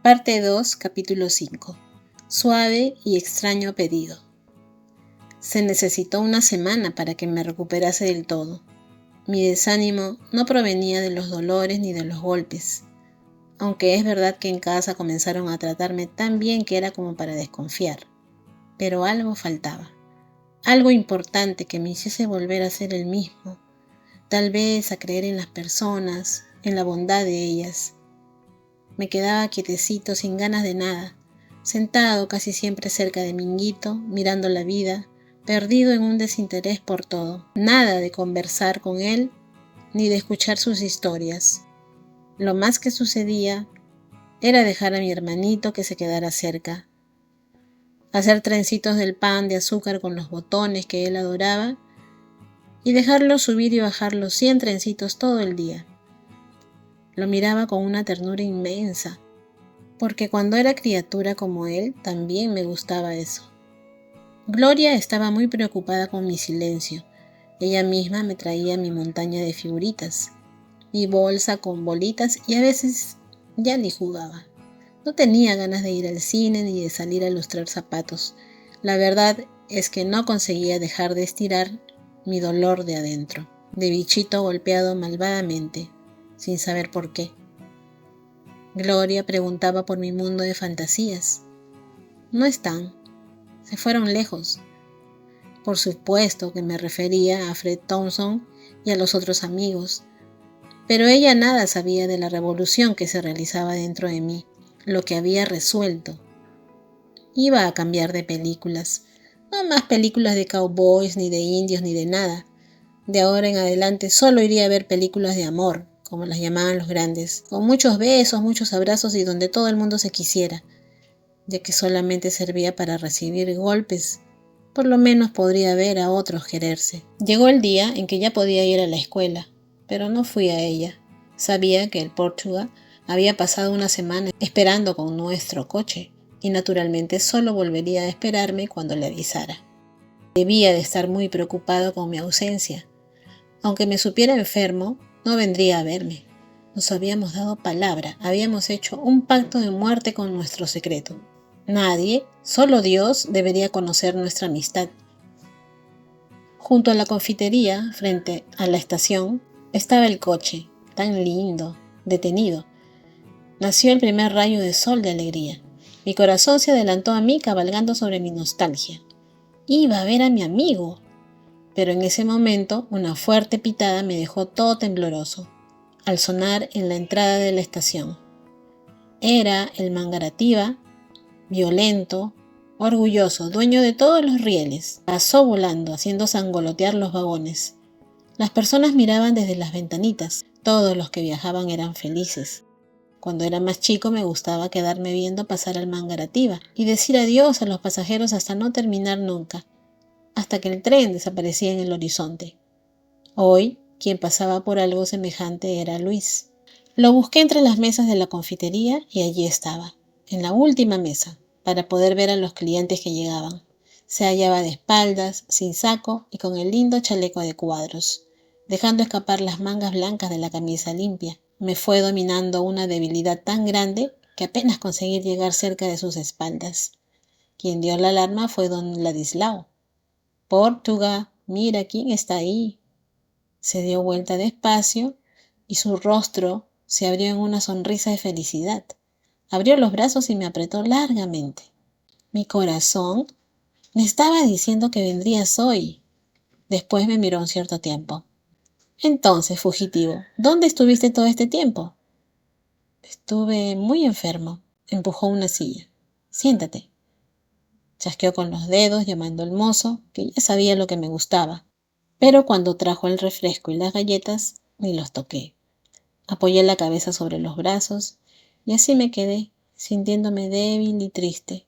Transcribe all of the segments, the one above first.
Parte 2, capítulo 5. Suave y extraño pedido. Se necesitó una semana para que me recuperase del todo. Mi desánimo no provenía de los dolores ni de los golpes, aunque es verdad que en casa comenzaron a tratarme tan bien que era como para desconfiar. Pero algo faltaba, algo importante que me hiciese volver a ser el mismo, tal vez a creer en las personas, en la bondad de ellas. Me quedaba quietecito, sin ganas de nada, sentado casi siempre cerca de Minguito, mirando la vida, perdido en un desinterés por todo. Nada de conversar con él, ni de escuchar sus historias. Lo más que sucedía era dejar a mi hermanito que se quedara cerca, hacer trencitos del pan de azúcar con los botones que él adoraba y dejarlo subir y bajar los 100 trencitos todo el día. Lo miraba con una ternura inmensa, porque cuando era criatura como él, también me gustaba eso. Gloria estaba muy preocupada con mi silencio. Ella misma me traía mi montaña de figuritas, mi bolsa con bolitas y a veces ya ni jugaba. No tenía ganas de ir al cine ni de salir a lustrar zapatos. La verdad es que no conseguía dejar de estirar mi dolor de adentro, de bichito golpeado malvadamente, sin saber por qué. Gloria preguntaba por mi mundo de fantasías. No están, se fueron lejos. Por supuesto que me refería a Fred Thompson y a los otros amigos, pero ella nada sabía de la revolución que se realizaba dentro de mí, lo que había resuelto. Iba a cambiar de películas, no más películas de cowboys, ni de indios, ni de nada. De ahora en adelante solo iría a ver películas de amor, como las llamaban los grandes, con muchos besos, muchos abrazos y donde todo el mundo se quisiera, ya que solamente servía para recibir golpes. Por lo menos podría ver a otros quererse. Llegó el día en que ya podía ir a la escuela, pero no fui a ella. Sabía que el Portugal había pasado una semana esperando con nuestro coche y naturalmente solo volvería a esperarme cuando le avisara. Debía de estar muy preocupado con mi ausencia. Aunque me supiera enfermo, no vendría a verme. Nos habíamos dado palabra, habíamos hecho un pacto de muerte con nuestro secreto. Nadie, solo Dios, debería conocer nuestra amistad. Junto a la confitería, frente a la estación, estaba el coche, tan lindo, detenido. Nació el primer rayo de sol de alegría. Mi corazón se adelantó a mí cabalgando sobre mi nostalgia. Iba a ver a mi amigo. Pero en ese momento una fuerte pitada me dejó todo tembloroso, al sonar en la entrada de la estación. Era el Mangaratiba, violento, orgulloso, dueño de todos los rieles. Pasó volando, haciendo sangolotear los vagones. Las personas miraban desde las ventanitas. Todos los que viajaban eran felices. Cuando era más chico me gustaba quedarme viendo pasar al Mangaratiba y decir adiós a los pasajeros hasta no terminar nunca, hasta que el tren desaparecía en el horizonte. Hoy, quien pasaba por algo semejante era Luis. Lo busqué entre las mesas de la confitería y allí estaba, en la última mesa, para poder ver a los clientes que llegaban. Se hallaba de espaldas, sin saco y con el lindo chaleco de cuadros, dejando escapar las mangas blancas de la camisa limpia. Me fue dominando una debilidad tan grande que apenas conseguí llegar cerca de sus espaldas. Quien dio la alarma fue don Ladislao. Portugal, mira quién está ahí. Se dio vuelta despacio y su rostro se abrió en una sonrisa de felicidad. Abrió los brazos y me apretó largamente. Mi corazón me estaba diciendo que vendrías hoy. Después me miró un cierto tiempo. Entonces, fugitivo, ¿dónde estuviste todo este tiempo? Estuve muy enfermo. Empujó una silla. Siéntate. Chasqueó con los dedos llamando al mozo, que ya sabía lo que me gustaba. Pero cuando trajo el refresco y las galletas, ni los toqué. Apoyé la cabeza sobre los brazos y así me quedé, sintiéndome débil y triste.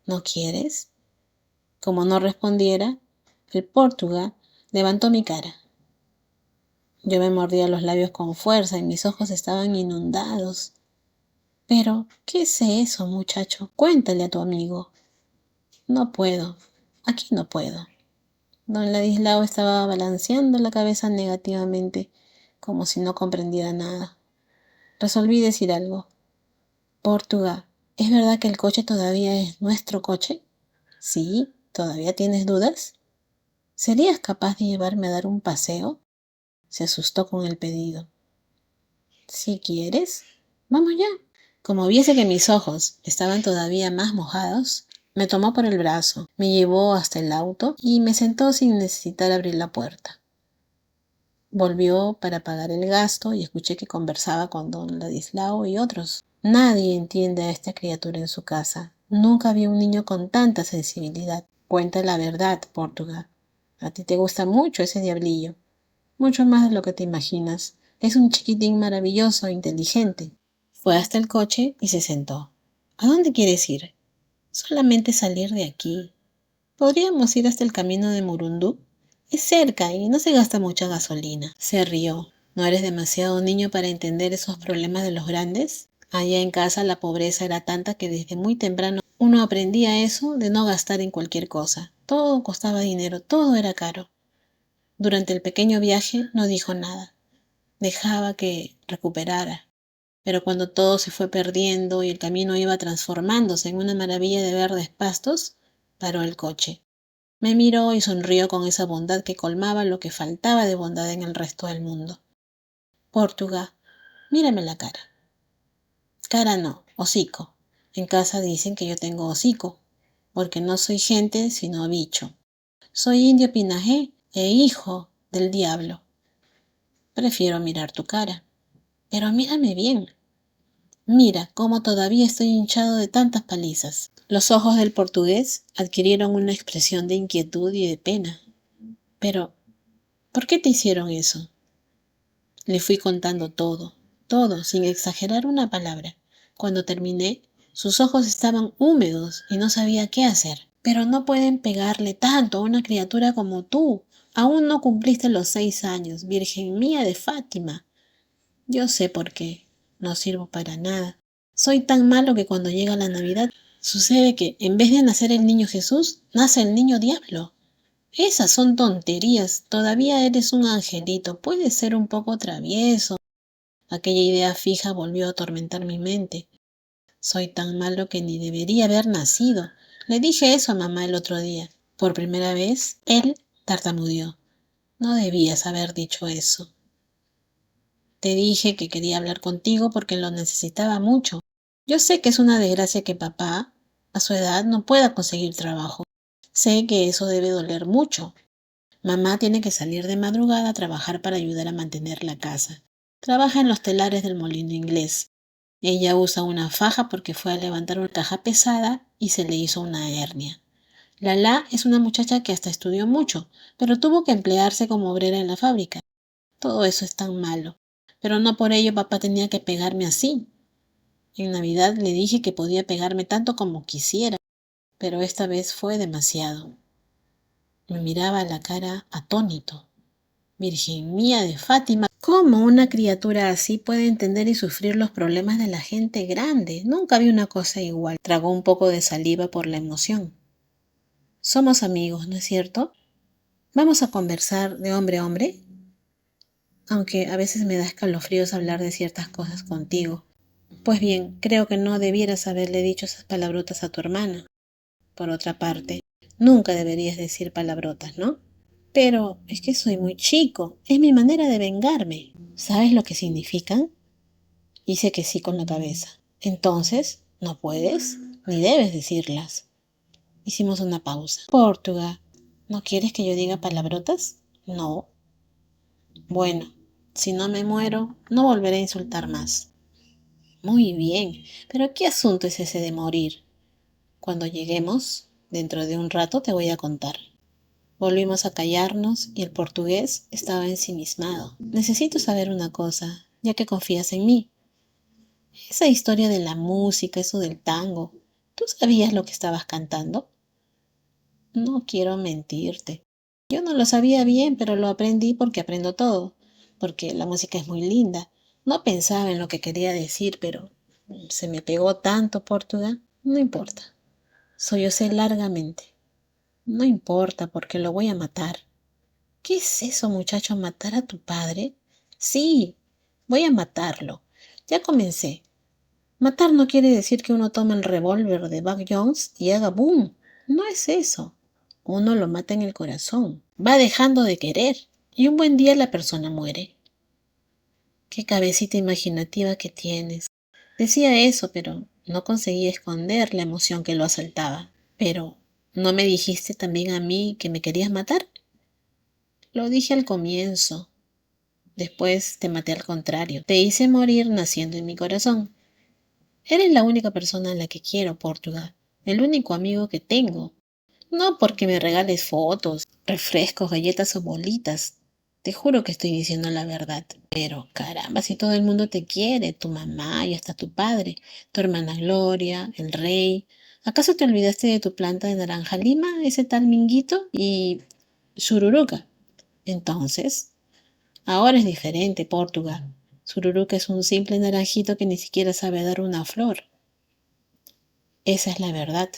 ¿No quieres? Como no respondiera, el Portugal levantó mi cara. Yo me mordía los labios con fuerza y mis ojos estaban inundados. Pero, ¿qué es eso, muchacho? Cuéntale a tu amigo. No puedo, aquí no puedo. Don Ladislao estaba balanceando la cabeza negativamente, como si no comprendiera nada. Resolví decir algo. Portugal, ¿Es verdad que el coche todavía es nuestro coche? Sí, ¿todavía tienes dudas? ¿Serías capaz de llevarme a dar un paseo? Se asustó con el pedido. Si quieres, vamos ya. Como viese que mis ojos estaban todavía más mojados, me tomó por el brazo, me llevó hasta el auto y me sentó sin necesitar abrir la puerta. Volvió para pagar el gasto y escuché que conversaba con don Ladislao y otros. Nadie entiende a esta criatura en su casa. Nunca vi un niño con tanta sensibilidad. Cuenta la verdad, Portugal. A ti te gusta mucho ese diablillo. Mucho más de lo que te imaginas. Es un chiquitín maravilloso e inteligente. Fue hasta el coche y se sentó. ¿A dónde quieres ir? Solamente salir de aquí. ¿Podríamos ir hasta el camino de Murundú? Es cerca y no se gasta mucha gasolina. Se rió. ¿No eres demasiado niño para entender esos problemas de los grandes? Allá en casa la pobreza era tanta que desde muy temprano uno aprendía eso de no gastar en cualquier cosa. Todo costaba dinero, todo era caro. Durante el pequeño viaje no dijo nada. Dejaba que recuperara. Pero cuando todo se fue perdiendo y el camino iba transformándose en una maravilla de verdes pastos, paró el coche. Me miró y sonrió con esa bondad que colmaba lo que faltaba de bondad en el resto del mundo. Portuga, mírame la cara. Cara no, hocico. En casa dicen que yo tengo hocico, porque no soy gente sino bicho. Soy indio Pinajé e hijo del diablo. Prefiero mirar tu cara. Pero mírame bien. Mira cómo todavía estoy hinchado de tantas palizas. Los ojos del portugués adquirieron una expresión de inquietud y de pena. Pero, ¿por qué te hicieron eso? Le fui contando todo, todo, sin exagerar una palabra. Cuando terminé, sus ojos estaban húmedos y no sabía qué hacer. Pero no pueden pegarle tanto a una criatura como tú. Aún no cumpliste los 6 años, Virgen mía de Fátima. Yo sé por qué. No sirvo para nada. Soy tan malo que cuando llega la Navidad sucede que en vez de nacer el niño Jesús, nace el niño diablo. Esas son tonterías. Todavía eres un angelito. Puedes ser un poco travieso. Aquella idea fija volvió a atormentar mi mente. Soy tan malo que ni debería haber nacido. Le dije eso a mamá el otro día. Por primera vez, él tartamudeó. No debías haber dicho eso. Te dije que quería hablar contigo porque lo necesitaba mucho. Yo sé que es una desgracia que papá, a su edad, no pueda conseguir trabajo. Sé que eso debe doler mucho. Mamá tiene que salir de madrugada a trabajar para ayudar a mantener la casa. Trabaja en los telares del molino inglés. Ella usa una faja porque fue a levantar una caja pesada y se le hizo una hernia. Lala es una muchacha que hasta estudió mucho, pero tuvo que emplearse como obrera en la fábrica. Todo eso es tan malo. Pero no por ello papá tenía que pegarme así. En Navidad le dije que podía pegarme tanto como quisiera, pero esta vez fue demasiado. Me miraba a la cara atónito. Virgen mía de Fátima, ¿cómo una criatura así puede entender y sufrir los problemas de la gente grande? Nunca vi una cosa igual. Tragó un poco de saliva por la emoción. Somos amigos, ¿no es cierto? ¿Vamos a conversar de hombre a hombre? Aunque a veces me da escalofríos hablar de ciertas cosas contigo. Pues bien, creo que no debieras haberle dicho esas palabrotas a tu hermana. Por otra parte, nunca deberías decir palabrotas, ¿no? Pero es que soy muy chico, es mi manera de vengarme. ¿Sabes lo que significan? Hice que sí con la cabeza. Entonces, no puedes ni debes decirlas. Hicimos una pausa. Portuga, ¿no quieres que yo diga palabrotas? No. Bueno, si no me muero, no volveré a insultar más. Muy bien, pero ¿qué asunto es ese de morir? Cuando lleguemos, dentro de un rato te voy a contar. Volvimos a callarnos y el portugués estaba ensimismado. Necesito saber una cosa, ya que confías en mí. Esa historia de la música, eso del tango, ¿tú sabías lo que estabas cantando? No quiero mentirte. Yo no lo sabía bien, pero lo aprendí porque aprendo todo, porque la música es muy linda. No pensaba en lo que quería decir, pero se me pegó tanto, Portugal. No importa. Sollocé largamente. No importa, porque lo voy a matar. ¿Qué es eso, muchacho, matar a tu padre? Sí, voy a matarlo. Ya comencé. Matar no quiere decir que uno tome el revólver de Buck Jones y haga boom. No es eso. Uno lo mata en el corazón. Va dejando de querer y un buen día la persona muere. Qué cabecita imaginativa que tienes. Decía eso, pero no conseguía esconder la emoción que lo asaltaba. Pero, ¿no me dijiste también a mí que me querías matar? Lo dije al comienzo. Después te maté al contrario. Te hice morir naciendo en mi corazón. Eres la única persona a la que quiero, Portugal. El único amigo que tengo. No porque me regales fotos, refrescos, galletas o bolitas. Te juro que estoy diciendo la verdad. Pero caramba, si todo el mundo te quiere, tu mamá y hasta tu padre, tu hermana Gloria, el rey. ¿Acaso te olvidaste de tu planta de naranja lima, ese tal Minguito y Sururuca? Entonces, ahora es diferente, Portugal. Sururuca es un simple naranjito que ni siquiera sabe dar una flor. Esa es la verdad.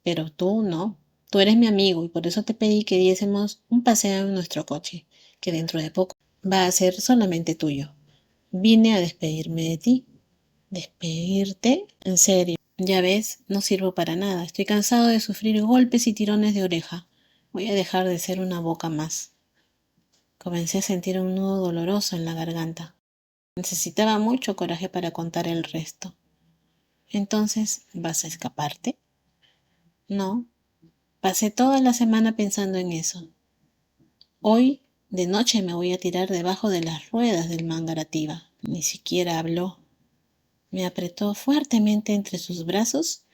Pero tú no. Tú eres mi amigo y por eso te pedí que diésemos un paseo en nuestro coche, que dentro de poco va a ser solamente tuyo. Vine a despedirme de ti. ¿Despedirte? En serio. Ya ves, no sirvo para nada. Estoy cansado de sufrir golpes y tirones de oreja. Voy a dejar de ser una boca más. Comencé a sentir un nudo doloroso en la garganta. Necesitaba mucho coraje para contar el resto. Entonces, ¿vas a escaparte? No. Pasé toda la semana pensando en eso. Hoy de noche me voy a tirar debajo de las ruedas del Mangarativa. Ni siquiera habló. Me apretó fuertemente entre sus brazos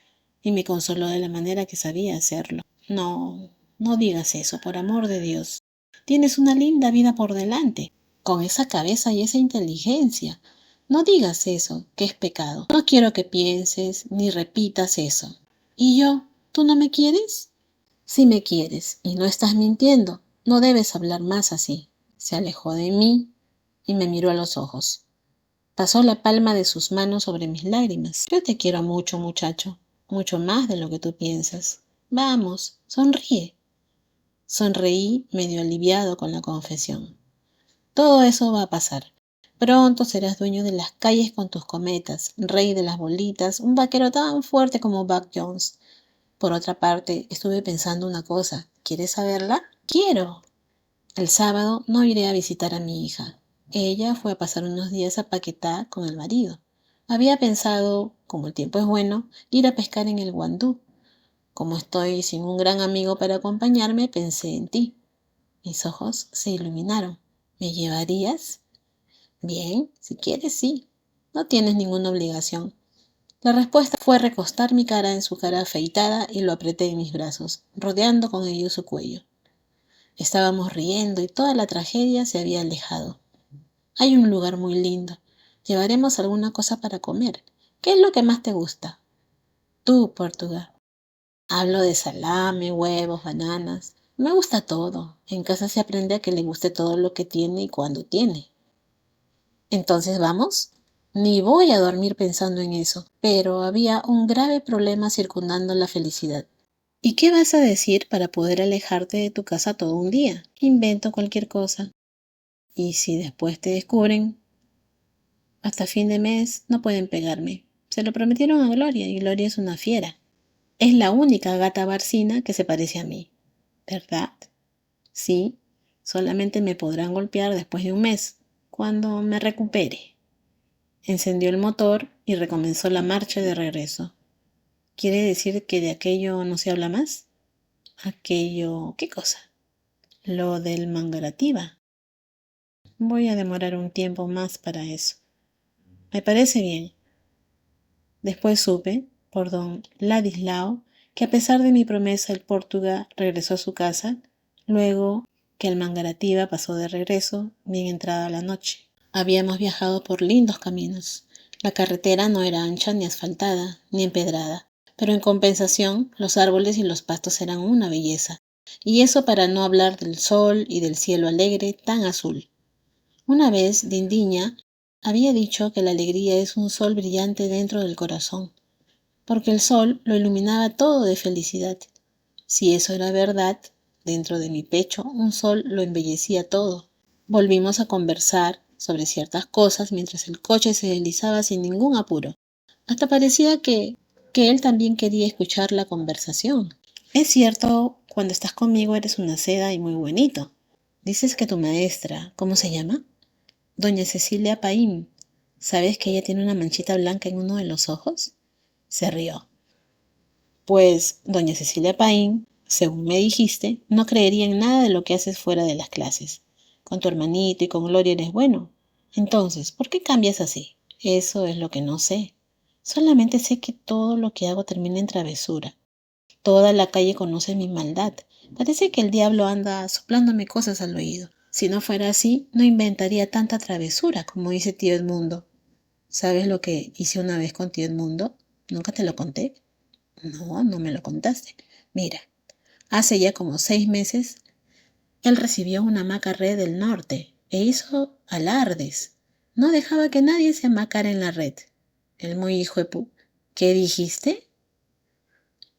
y me consoló de la manera que sabía hacerlo. No, no digas eso, por amor de Dios. Tienes una linda vida por delante, con esa cabeza y esa inteligencia. No digas eso, que es pecado. No quiero que pienses ni repitas eso. ¿Y yo? ¿Tú no me quieres? Si me quieres y no estás mintiendo, no debes hablar más así. Se alejó de mí y me miró a los ojos. Pasó la palma de sus manos sobre mis lágrimas. Yo te quiero mucho, muchacho, mucho más de lo que tú piensas. Vamos, sonríe. Sonreí medio aliviado con la confesión. Todo eso va a pasar. Pronto serás dueño de las calles con tus cometas, rey de las bolitas, un vaquero tan fuerte como Buck Jones. Por otra parte, estuve pensando una cosa. ¿Quieres saberla? Quiero. El sábado no iré a visitar a mi hija. Ella fue a pasar unos días a Paquetá con el marido. Había pensado, como el tiempo es bueno, ir a pescar en el Guandú. Como estoy sin un gran amigo para acompañarme, pensé en ti. Mis ojos se iluminaron. ¿Me llevarías? Bien, si quieres, sí. No tienes ninguna obligación. La respuesta fue recostar mi cara en su cara afeitada y lo apreté en mis brazos, rodeando con ello su cuello. Estábamos riendo y toda la tragedia se había alejado. Hay un lugar muy lindo. Llevaremos alguna cosa para comer. ¿Qué es lo que más te gusta? Tú, Portugal. Hablo de salame, huevos, bananas. Me gusta todo. En casa se aprende a que le guste todo lo que tiene y cuando tiene. Entonces, ¿vamos? Ni voy a dormir pensando en eso, pero había un grave problema circundando la felicidad. ¿Y qué vas a decir para poder alejarte de tu casa todo un día? Invento cualquier cosa. Y si después te descubren, hasta fin de mes no pueden pegarme. Se lo prometieron a Gloria y Gloria es una fiera. Es la única gata barcina que se parece a mí. ¿Verdad? Sí, solamente me podrán golpear después de un mes, cuando me recupere. Encendió el motor y recomenzó la marcha de regreso. ¿Quiere decir que de aquello no se habla más? Aquello... ¿Qué cosa? Lo del Mangarativa. Voy a demorar un tiempo más para eso. Me parece bien. Después supe, por don Ladislao, que a pesar de mi promesa el Pórtuga regresó a su casa, luego que el Mangarativa pasó de regreso, bien entrada la noche. Habíamos viajado por lindos caminos. La carretera no era ancha ni asfaltada, ni empedrada, pero en compensación los árboles y los pastos eran una belleza, y eso para no hablar del sol y del cielo alegre tan azul. Una vez, Dindiña había dicho que la alegría es un sol brillante dentro del corazón, porque el sol lo iluminaba todo de felicidad. Si eso era verdad, dentro de mi pecho un sol lo embellecía todo. Volvimos a conversar sobre ciertas cosas mientras el coche se deslizaba sin ningún apuro. Hasta parecía que él también quería escuchar la conversación. Es cierto, cuando estás conmigo eres una seda y muy bonito. Dices que tu maestra, ¿cómo se llama? Doña Cecilia Paín. ¿Sabes que ella tiene una manchita blanca en uno de los ojos? Se rió. Pues, doña Cecilia Paín, según me dijiste, no creería en nada de lo que haces fuera de las clases. Con tu hermanito y con Gloria eres bueno. Entonces, ¿por qué cambias así? Eso es lo que no sé. Solamente sé que todo lo que hago termina en travesura. Toda la calle conoce mi maldad. Parece que el diablo anda soplándome cosas al oído. Si no fuera así, no inventaría tanta travesura, como dice tío Edmundo. ¿Sabes lo que hice una vez con tío Edmundo? ¿Nunca te lo conté? No, no me lo contaste. Mira, hace ya como 6 meses, él recibió una hamaca red del norte e hizo alardes. No dejaba que nadie se amacara en la red. El muy hijo de pu. ¿Qué dijiste?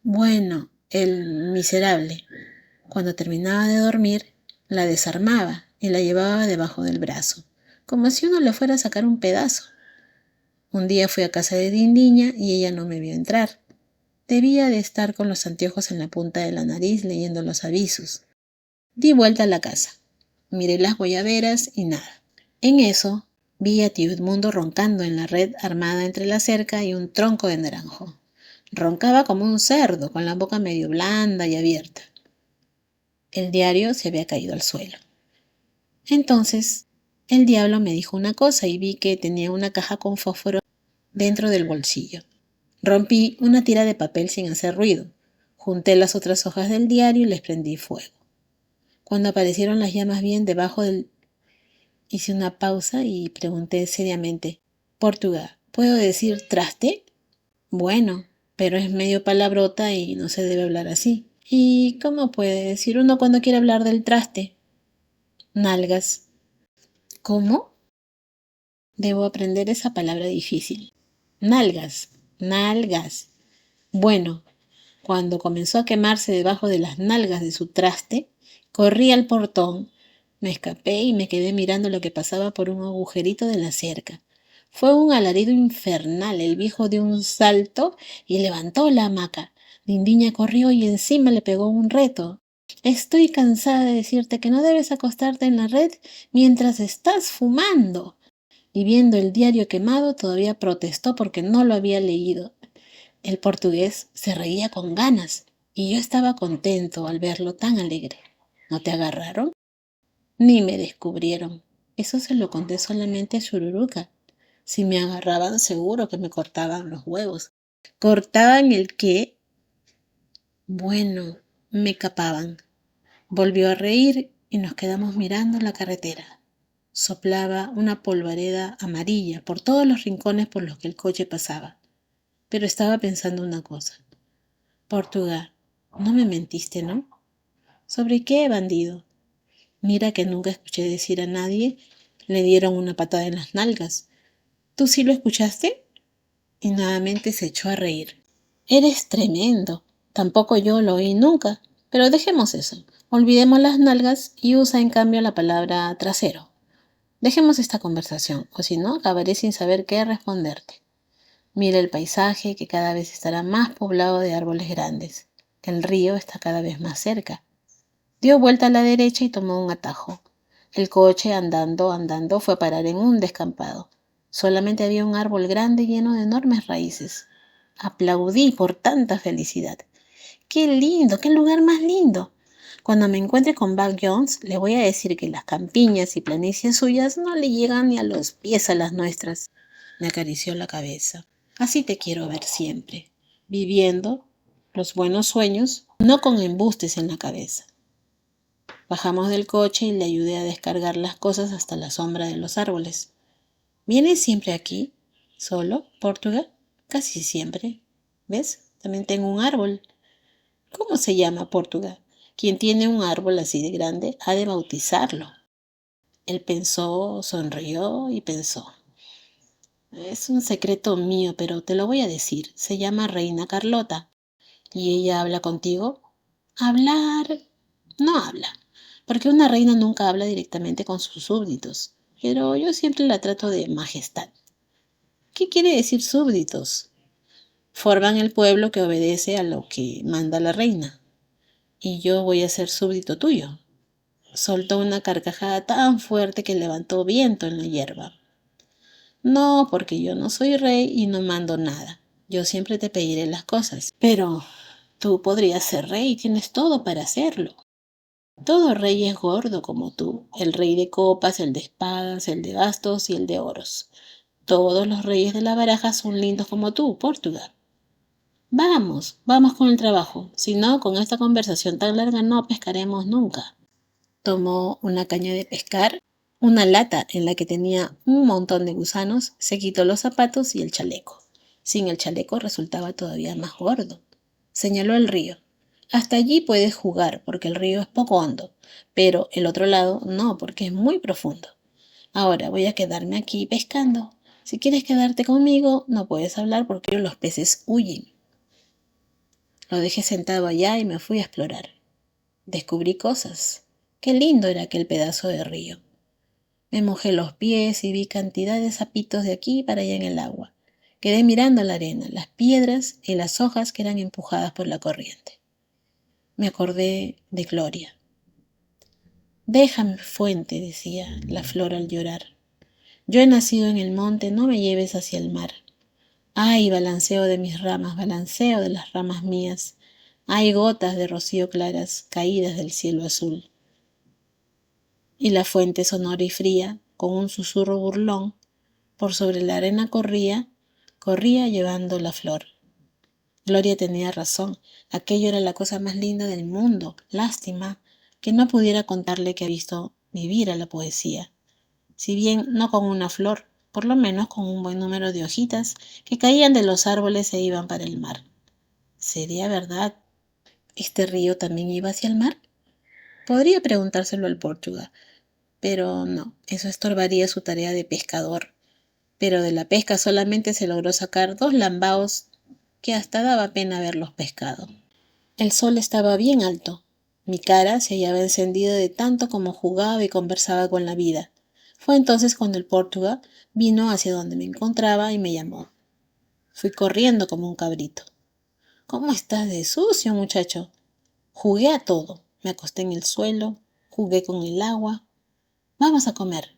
Bueno, el miserable, cuando terminaba de dormir, la desarmaba y la llevaba debajo del brazo, como si uno le fuera a sacar un pedazo. Un día fui a casa de Dindiña y ella no me vio entrar. Debía de estar con los anteojos en la punta de la nariz leyendo los avisos. Di vuelta a la casa. Miré las guayaberas y nada. En eso vi a tío Edmundo roncando en la red armada entre la cerca y un tronco de naranjo. Roncaba como un cerdo, con la boca medio blanda y abierta. El diario se había caído al suelo. Entonces, el diablo me dijo una cosa y vi que tenía una caja con fósforo dentro del bolsillo. Rompí una tira de papel sin hacer ruido. Junté las otras hojas del diario y les prendí fuego. Cuando aparecieron las llamas bien debajo del... Hice una pausa y pregunté seriamente: Portugal, ¿puedo decir traste? Bueno, pero es medio palabrota y no se debe hablar así. ¿Y cómo puede decir uno cuando quiere hablar del traste? Nalgas. ¿Cómo? Debo aprender esa palabra difícil. Nalgas, nalgas. Bueno, cuando comenzó a quemarse debajo de las nalgas de su traste, corrí al portón, me escapé y me quedé mirando lo que pasaba por un agujerito de la cerca. Fue un alarido infernal. El viejo dio un salto y levantó la hamaca. Dindiña corrió y encima le pegó un reto. Estoy cansada de decirte que no debes acostarte en la red mientras estás fumando. Y viendo el diario quemado, todavía protestó porque no lo había leído. El portugués se reía con ganas y yo estaba contento al verlo tan alegre. ¿No te agarraron? Ni me descubrieron. Eso se lo conté solamente a Chururuca. Si me agarraban, seguro que me cortaban los huevos. ¿Cortaban el qué? Bueno, me capaban. Volvió a reír y nos quedamos mirando la carretera. Soplaba una polvareda amarilla por todos los rincones por los que el coche pasaba. Pero estaba pensando una cosa. Portugal, no me mentiste, ¿no? ¿Sobre qué, bandido? Mira que nunca escuché decir a nadie: le dieron una patada en las nalgas. ¿Tú sí lo escuchaste? Y nuevamente se echó a reír. Eres tremendo. Tampoco yo lo oí nunca. Pero dejemos eso. Olvidemos las nalgas y usa en cambio la palabra trasero. Dejemos esta conversación, o si no, acabaré sin saber qué responderte. Mira el paisaje, que cada vez estará más poblado de árboles grandes. El río está cada vez más cerca. Dio vuelta a la derecha y tomó un atajo. El coche, andando, fue a parar en un descampado. Solamente había un árbol grande lleno de enormes raíces. Aplaudí por tanta felicidad. ¡Qué lindo! ¡Qué lugar más lindo! Cuando me encuentre con Buck Jones, le voy a decir que las campiñas y planicies suyas no le llegan ni a los pies a las nuestras. Me acarició la cabeza. Así te quiero ver siempre, viviendo los buenos sueños, no con embustes en la cabeza. Bajamos del coche y le ayudé a descargar las cosas hasta la sombra de los árboles. ¿Vienes siempre aquí? ¿Solo, Portugal? Casi siempre. ¿Ves? También tengo un árbol. ¿Cómo se llama, Portugal? Quien tiene un árbol así de grande ha de bautizarlo. Él pensó, sonrió y pensó. Es un secreto mío, pero te lo voy a decir. Se llama Reina Carlota. ¿Y ella habla contigo? Hablar. No habla, porque una reina nunca habla directamente con sus súbditos. Pero yo siempre la trato de majestad. ¿Qué quiere decir súbditos? forman el pueblo que obedece a lo que manda la reina. Y yo voy a ser súbdito tuyo. Soltó una carcajada tan fuerte que levantó viento en la hierba. No, porque yo no soy rey y no mando nada. Yo siempre te pediré las cosas. Pero tú podrías ser rey y tienes todo para hacerlo. Todo rey es gordo como tú, el rey de copas, el de espadas, el de bastos y el de oros. Todos los reyes de la baraja son lindos como tú, Portugal. Vamos, vamos con el trabajo, si no, con esta conversación tan larga no pescaremos nunca. Tomó una caña de pescar, una lata en la que tenía un montón de gusanos, se quitó los zapatos y el chaleco. Sin el chaleco resultaba todavía más gordo. Señaló el río. Hasta allí puedes jugar porque el río es poco hondo, pero el otro lado no porque es muy profundo. Ahora voy a quedarme aquí pescando. Si quieres quedarte conmigo, no puedes hablar porque los peces huyen. Lo dejé sentado allá y me fui a explorar. Descubrí cosas. Qué lindo era aquel pedazo de río. Me mojé los pies y vi cantidad de sapitos de aquí para allá en el agua. Quedé mirando la arena, las piedras y las hojas que eran empujadas por la corriente. Me acordé de Gloria. Déjame, fuente, decía la flor al llorar. Yo he nacido en el monte, no me lleves hacia el mar. Ay, balanceo de mis ramas, balanceo de las ramas mías. Hay gotas de rocío claras caídas del cielo azul. Y la fuente sonora y fría, con un susurro burlón, por sobre la arena corría llevando la flor. Gloria tenía razón, aquello era la cosa más linda del mundo. Lástima que no pudiera contarle que ha visto vivir a la poesía. Si bien no con una flor, por lo menos con un buen número de hojitas que caían de los árboles e iban para el mar. ¿Sería verdad? ¿Este río también iba hacia el mar? Podría preguntárselo al Portugal, pero no, eso estorbaría su tarea de pescador. Pero de la pesca solamente se logró sacar 2 lambaos que hasta daba pena verlos pescado. El sol estaba bien alto. Mi cara se hallaba encendida de tanto como jugaba y conversaba con la vida. Fue entonces cuando el Portugal vino hacia donde me encontraba y me llamó. Fui corriendo como un cabrito. ¿Cómo estás de sucio, muchacho? Jugué a todo. Me acosté en el suelo, jugué con el agua. Vamos a comer.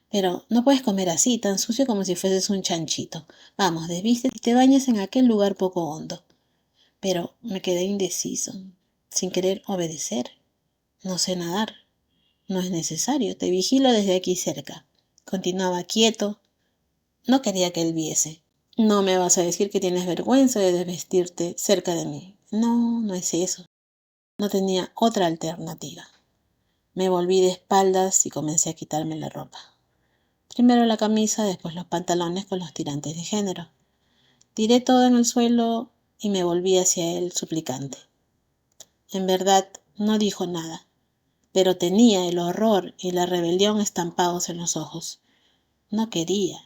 Pero no puedes comer así, tan sucio como si fueses un chanchito. Vamos, desvístete y te bañes en aquel lugar poco hondo. Pero me quedé indeciso, sin querer obedecer. No sé nadar. No es necesario, te vigilo desde aquí cerca. Continuaba quieto. No quería que él viese. No me vas a decir que tienes vergüenza de desvestirte cerca de mí. No, no es eso. No tenía otra alternativa. Me volví de espaldas y comencé a quitarme la ropa. Primero la camisa, después los pantalones con los tirantes de género. Tiré todo en el suelo y me volví hacia él suplicante. En verdad, no dijo nada, pero tenía el horror y la rebelión estampados en los ojos. No quería.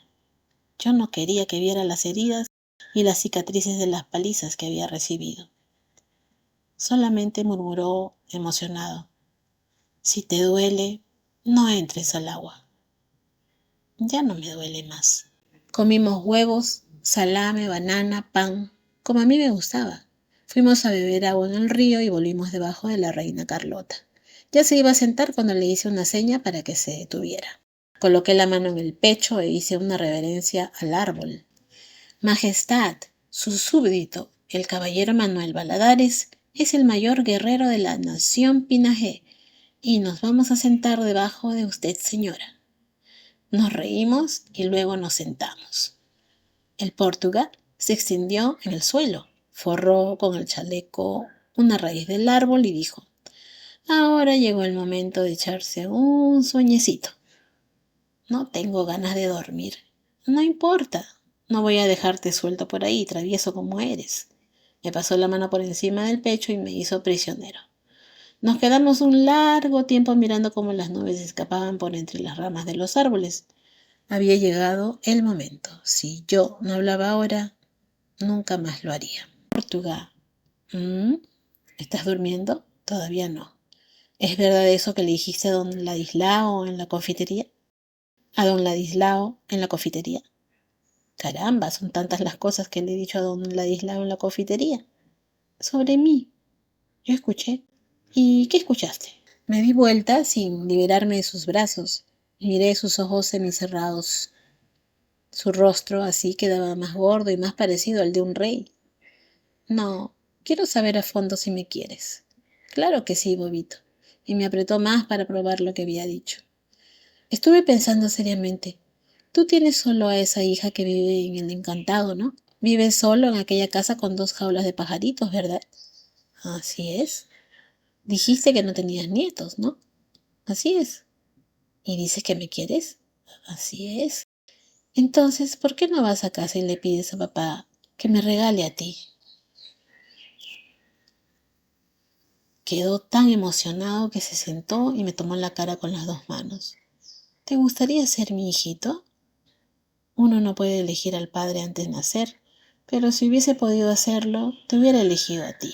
Yo no quería que viera las heridas y las cicatrices de las palizas que había recibido. Solamente murmuró emocionado. Si te duele, no entres al agua. Ya no me duele más. Comimos huevos, salame, banana, pan, como a mí me gustaba. Fuimos a beber agua en el río y volvimos debajo de la reina Carlota. Ya se iba a sentar cuando le hice una seña para que se detuviera. Coloqué la mano en el pecho e hice una reverencia al árbol. Majestad, su súbdito, el caballero Manuel Valadares, es el mayor guerrero de la nación Pinajé, y nos vamos a sentar debajo de usted, señora. Nos reímos y luego nos sentamos. El Portugal se extendió en el suelo, forró con el chaleco una raíz del árbol y dijo: ahora llegó el momento de echarse un sueñecito. No tengo ganas de dormir. No importa, no voy a dejarte suelto por ahí, travieso como eres. Me pasó la mano por encima del pecho y me hizo prisionero. Nos quedamos un largo tiempo mirando cómo las nubes escapaban por entre las ramas de los árboles. Había llegado el momento. Si yo no hablaba ahora, nunca más lo haría. Portugal. ¿Estás durmiendo? Todavía no. ¿Es verdad eso que le dijiste a don Ladislao en la confitería? ¿A don Ladislao en la confitería? Caramba, son tantas las cosas que le he dicho a don Ladislao en la confitería. Sobre mí. Yo escuché. ¿Y qué escuchaste? Me di vuelta sin liberarme de sus brazos. Miré sus ojos semicerrados. Su rostro así quedaba más gordo y más parecido al de un rey. No, quiero saber a fondo si me quieres. Claro que sí, bobito. Y me apretó más para probar lo que había dicho. Estuve pensando seriamente. Tú tienes solo a esa hija que vive en el Encantado, ¿no? Vives solo en aquella casa con 2 jaulas de pajaritos, ¿verdad? Así es. Dijiste que no tenías nietos, ¿no? Así es. ¿Y dices que me quieres? Así es. Entonces, ¿por qué no vas a casa y le pides a papá que me regale a ti? Quedó tan emocionado que se sentó y me tomó la cara con las 2 manos. ¿Te gustaría ser mi hijito? Uno no puede elegir al padre antes de nacer, pero si hubiese podido hacerlo, te hubiera elegido a ti.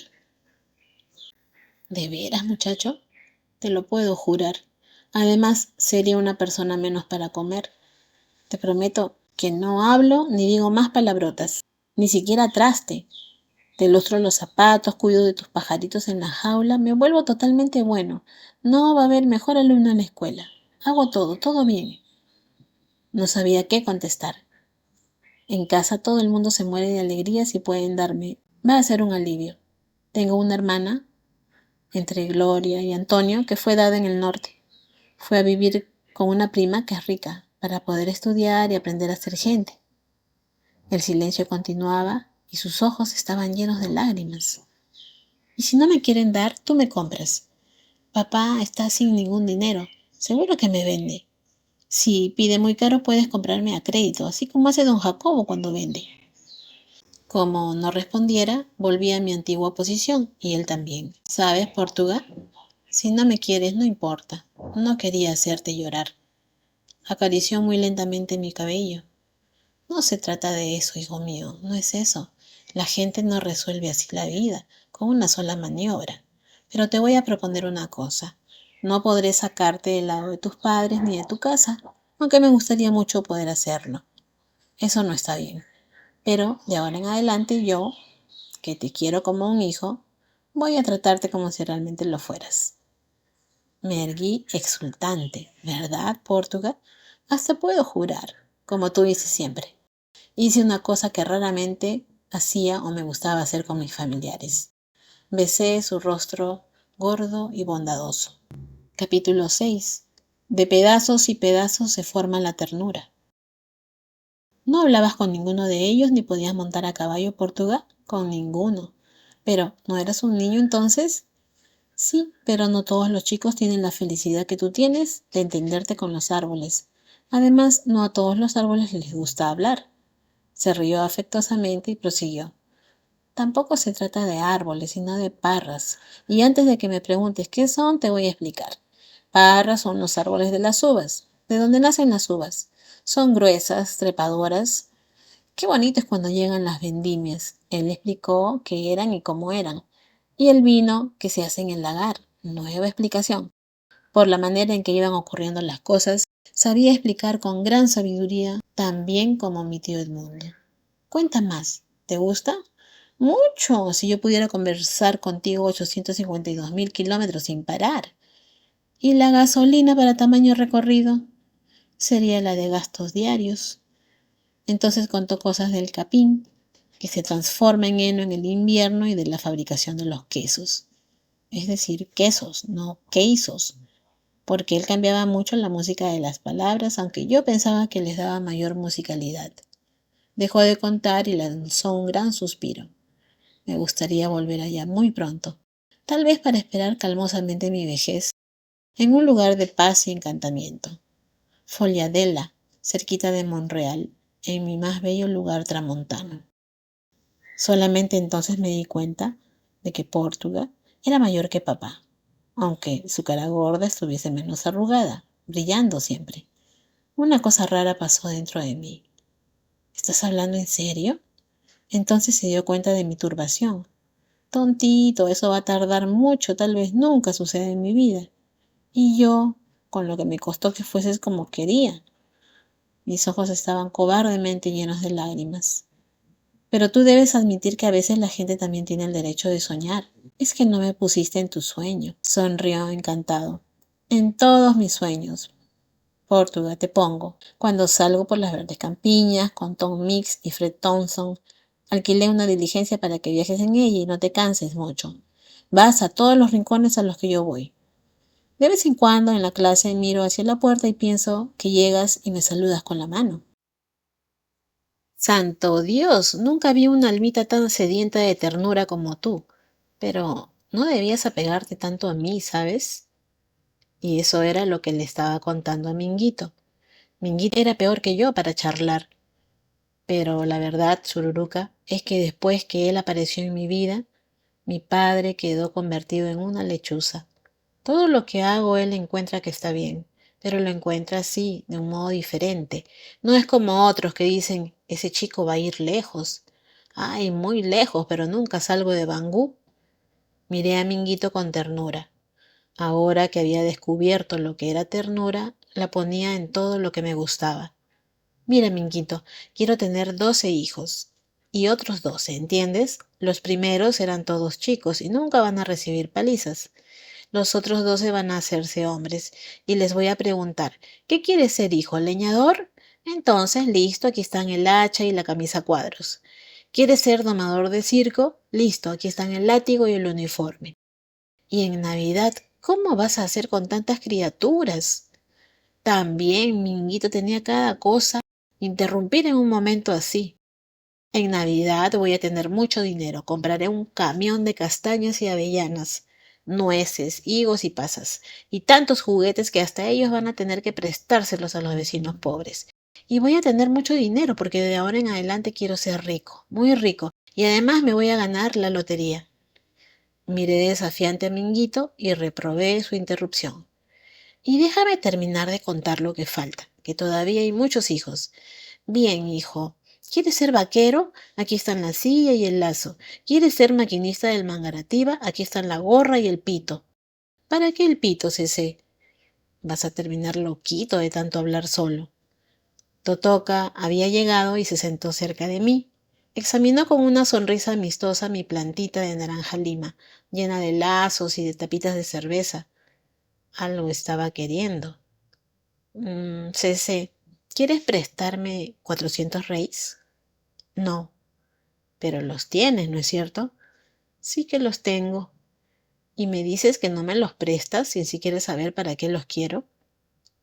¿De veras, muchacho? Te lo puedo jurar. Además, sería una persona menos para comer. Te prometo que no hablo ni digo más palabrotas, ni siquiera traste. Te lustro los zapatos, cuido de tus pajaritos en la jaula, me vuelvo totalmente bueno. No va a haber mejor alumno en la escuela. Hago todo, todo bien. No sabía qué contestar. En casa todo el mundo se muere de alegría si pueden darme. Va a ser un alivio. Tengo una hermana, entre Gloria y Antonio, que fue dada en el norte. Fue a vivir con una prima que es rica, para poder estudiar y aprender a ser gente. El silencio continuaba y sus ojos estaban llenos de lágrimas. Y si no me quieren dar, tú me compras. Papá está sin ningún dinero. Seguro que me vende. Si pide muy caro, puedes comprarme a crédito, así como hace don Jacobo cuando vende. Como no respondiera, volví a mi antigua posición, y él también. ¿Sabes, Portuga? Si no me quieres, no importa. No quería hacerte llorar. Acarició muy lentamente mi cabello. No se trata de eso, hijo mío, no es eso. La gente no resuelve así la vida, con una sola maniobra. Pero te voy a proponer una cosa. No podré sacarte del lado de tus padres ni de tu casa, aunque me gustaría mucho poder hacerlo. Eso no está bien. Pero de ahora en adelante yo, que te quiero como un hijo, voy a tratarte como si realmente lo fueras. Me erguí exultante, ¿verdad, Portuga? Hasta puedo jurar, como tú dices siempre. Hice una cosa que raramente hacía o me gustaba hacer con mis familiares. Besé su rostro gordo y bondadoso. Capítulo 6. De pedazos y pedazos se forma la ternura. ¿No hablabas con ninguno de ellos ni podías montar a caballo, Portuga? Con ninguno. Pero, ¿no eras un niño entonces? Sí, pero no todos los chicos tienen la felicidad que tú tienes de entenderte con los árboles. Además, no a todos los árboles les gusta hablar. Se rió afectuosamente y prosiguió. Tampoco se trata de árboles, sino de parras. Y antes de que me preguntes qué son, te voy a explicar. Parras son los árboles de las uvas. ¿De dónde nacen las uvas? Son gruesas, trepadoras. Qué bonito es cuando llegan las vendimias. Él explicó qué eran y cómo eran. Y el vino que se hace en el lagar. Nueva explicación. Por la manera en que iban ocurriendo las cosas, sabía explicar con gran sabiduría, tan bien como mi tío Edmundo. Cuenta más. ¿Te gusta? Mucho. Si yo pudiera conversar contigo 852.000 kilómetros sin parar. ¿Y la gasolina para tamaño recorrido? Sería la de gastos diarios. Entonces contó cosas del capín, que se transforma en heno en el invierno, y de la fabricación de los quesos. Es decir, quesos, no quesos, porque él cambiaba mucho la música de las palabras, aunque yo pensaba que les daba mayor musicalidad. Dejó de contar y lanzó un gran suspiro. Me gustaría volver allá muy pronto, tal vez para esperar calmosamente mi vejez, en un lugar de paz y encantamiento. Folladella, cerquita de Monreal, en mi más bello lugar tramontano. Solamente entonces me di cuenta de que Portuga era mayor que papá, aunque su cara gorda estuviese menos arrugada, brillando siempre. Una cosa rara pasó dentro de mí. ¿Estás hablando en serio? Entonces se dio cuenta de mi turbación. Tontito, eso va a tardar mucho, tal vez nunca suceda en mi vida. Y yo, con lo que me costó que fueses como quería. Mis ojos estaban cobardemente llenos de lágrimas. Pero tú debes admitir que a veces la gente también tiene el derecho de soñar. Es que no me pusiste en tu sueño. Sonrió encantado. En todos mis sueños. Portuga, te pongo. Cuando salgo por las verdes campiñas con Tom Mix y Fred Thompson, alquilé una diligencia para que viajes en ella y no te canses mucho. Vas a todos los rincones a los que yo voy. De vez en cuando en la clase miro hacia la puerta y pienso que llegas y me saludas con la mano. Santo Dios, nunca vi una almita tan sedienta de ternura como tú. Pero no debías apegarte tanto a mí, ¿sabes? Y eso era lo que le estaba contando a Minguito. Minguito era peor que yo para charlar. Pero la verdad, Chururuca, es que después que él apareció en mi vida, mi padre quedó convertido en una lechuza. Todo lo que hago él encuentra que está bien, pero lo encuentra así, de un modo diferente. No es como otros que dicen, ese chico va a ir lejos. Ay, muy lejos, pero nunca salgo de Bangú. Miré a Minguito con ternura. Ahora que había descubierto lo que era ternura, la ponía en todo lo que me gustaba. Mira, Minguito, quiero tener 12 hijos. Y otros 12, ¿entiendes? Los primeros eran todos chicos y nunca van a recibir palizas. Los otros 12 van a hacerse hombres y les voy a preguntar, ¿qué quieres ser, hijo, leñador? Entonces, listo, aquí están el hacha y la camisa a cuadros. ¿Quieres ser domador de circo? Listo, aquí están el látigo y el uniforme. Y en Navidad, ¿cómo vas a hacer con tantas criaturas? También Minguito tenía cada cosa. Interrumpir en un momento así. En Navidad voy a tener mucho dinero. Compraré un camión de castañas y avellanas, nueces, higos y pasas, y tantos juguetes que hasta ellos van a tener que prestárselos a los vecinos pobres. Y voy a tener mucho dinero porque de ahora en adelante quiero ser rico, muy rico, y además me voy a ganar la lotería. Miré desafiante a Minguito y reprobé su interrupción. Y déjame terminar de contar lo que falta, que todavía hay muchos hijos. Bien, hijo. ¿Quieres ser vaquero? Aquí están la silla y el lazo. ¿Quieres ser maquinista del Mangaratiba? Aquí están la gorra y el pito. ¿Para qué el pito, Cece? Vas a terminar loquito de tanto hablar solo. Totoca había llegado y se sentó cerca de mí. Examinó con una sonrisa amistosa mi plantita de naranja lima, llena de lazos y de tapitas de cerveza. Algo estaba queriendo. Cece, ¿quieres prestarme 400 reis? No, pero los tienes, ¿no es cierto? Sí que los tengo. ¿Y me dices que no me los prestas sin siquiera saber para qué los quiero?